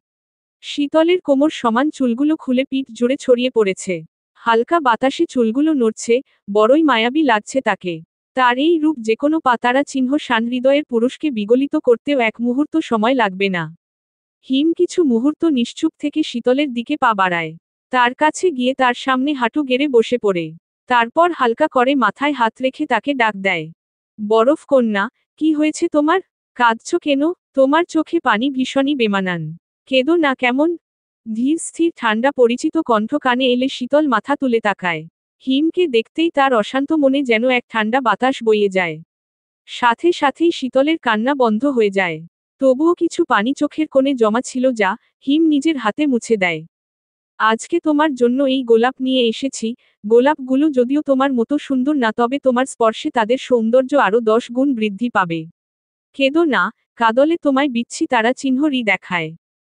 শীতলের কোমর সমান চুলগুলো খুলে পিঠ জুড়ে ছড়িয়ে পড়েছে। হালকা বাতাসে চুলগুলো নড়ছে, বড়ই মায়াবী লাগছে তাকে। তার এই রূপ যেকোনো পাতারা চিহ্ন শান হৃদয়ের পুরুষকে বিগলিত করতেও এক মুহূর্ত সময় লাগবে না। হিম কিছু মুহূর্ত নিশ্চুপ থেকে শীতলের দিকে পা বাড়ায়। তার কাছে গিয়ে তার সামনে হাঁটু গেড়ে বসে পড়ে। তারপর হালকা করে মাথায় হাত রেখে তাকে ডাক দেয়। বরফ কন্যা, কি হয়েছে তোমার? কাঁদছ কেন? তোমার চোখে পানি ভীষণই বেমানান। কেঁদো না কেমন? ধীর স্থির ঠান্ডা পরিচিত কণ্ঠ কানে এলে শীতল মাথা তুলে তাকায়। হিমকে দেখতেই তার অশান্ত মনে যেন এক ঠান্ডা বাতাস বইয়ে যায়। সাথে সাথেই শীতলের কান্না বন্ধ হয়ে যায়। তবুও কিছু পানি চোখের কোণে জমা ছিল যা হিম নিজের হাতে মুছে দেয়। আজকে তোমার জন্য এই গোলাপ নিয়ে এসেছি। গোলাপগুলো যদিও তোমার মতো সুন্দর না, তবে তোমার স্পর্শে তাদের সৌন্দর্য আরও 10 গুণ বৃদ্ধি পাবে। কেঁদো না, কাঁদলে তোমায় বিচ্ছি তারা চিহ্ন দেখায়।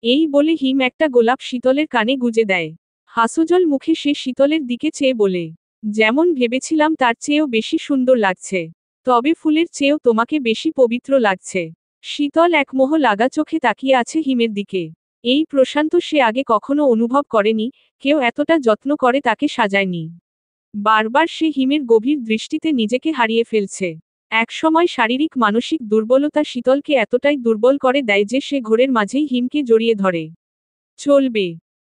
এই বলে হিম একটা গোলাপ শীতলের কানে গুজে দেয়। হাসুজল মুখে সে শীতলের দিকে চেয়ে বলে, যেমন ভেবেছিলাম তার চেয়েও বেশি সুন্দর লাগছে। তবে ফুলের চেয়েও তোমাকে বেশি পবিত্র লাগছে। শীতল এক মোহ লাগা চোখে তাকিয়ে আছে হিমের দিকে। এই প্রশান্ত সে আগে কখনো অনুভব করেনি, কেউ এতটা যত্ন করে তাকে সাজায়নি। বারবার সে হিমের গভীর দৃষ্টিতে নিজেকে হারিয়ে ফেলছে। একসময় শারীরিক মানসিক দুর্বলতা শীতলকে এতটাই দুর্বল করে দেয় যে সে ঘোরের মাঝেই হিমকে জড়িয়ে ধরে। চলবে।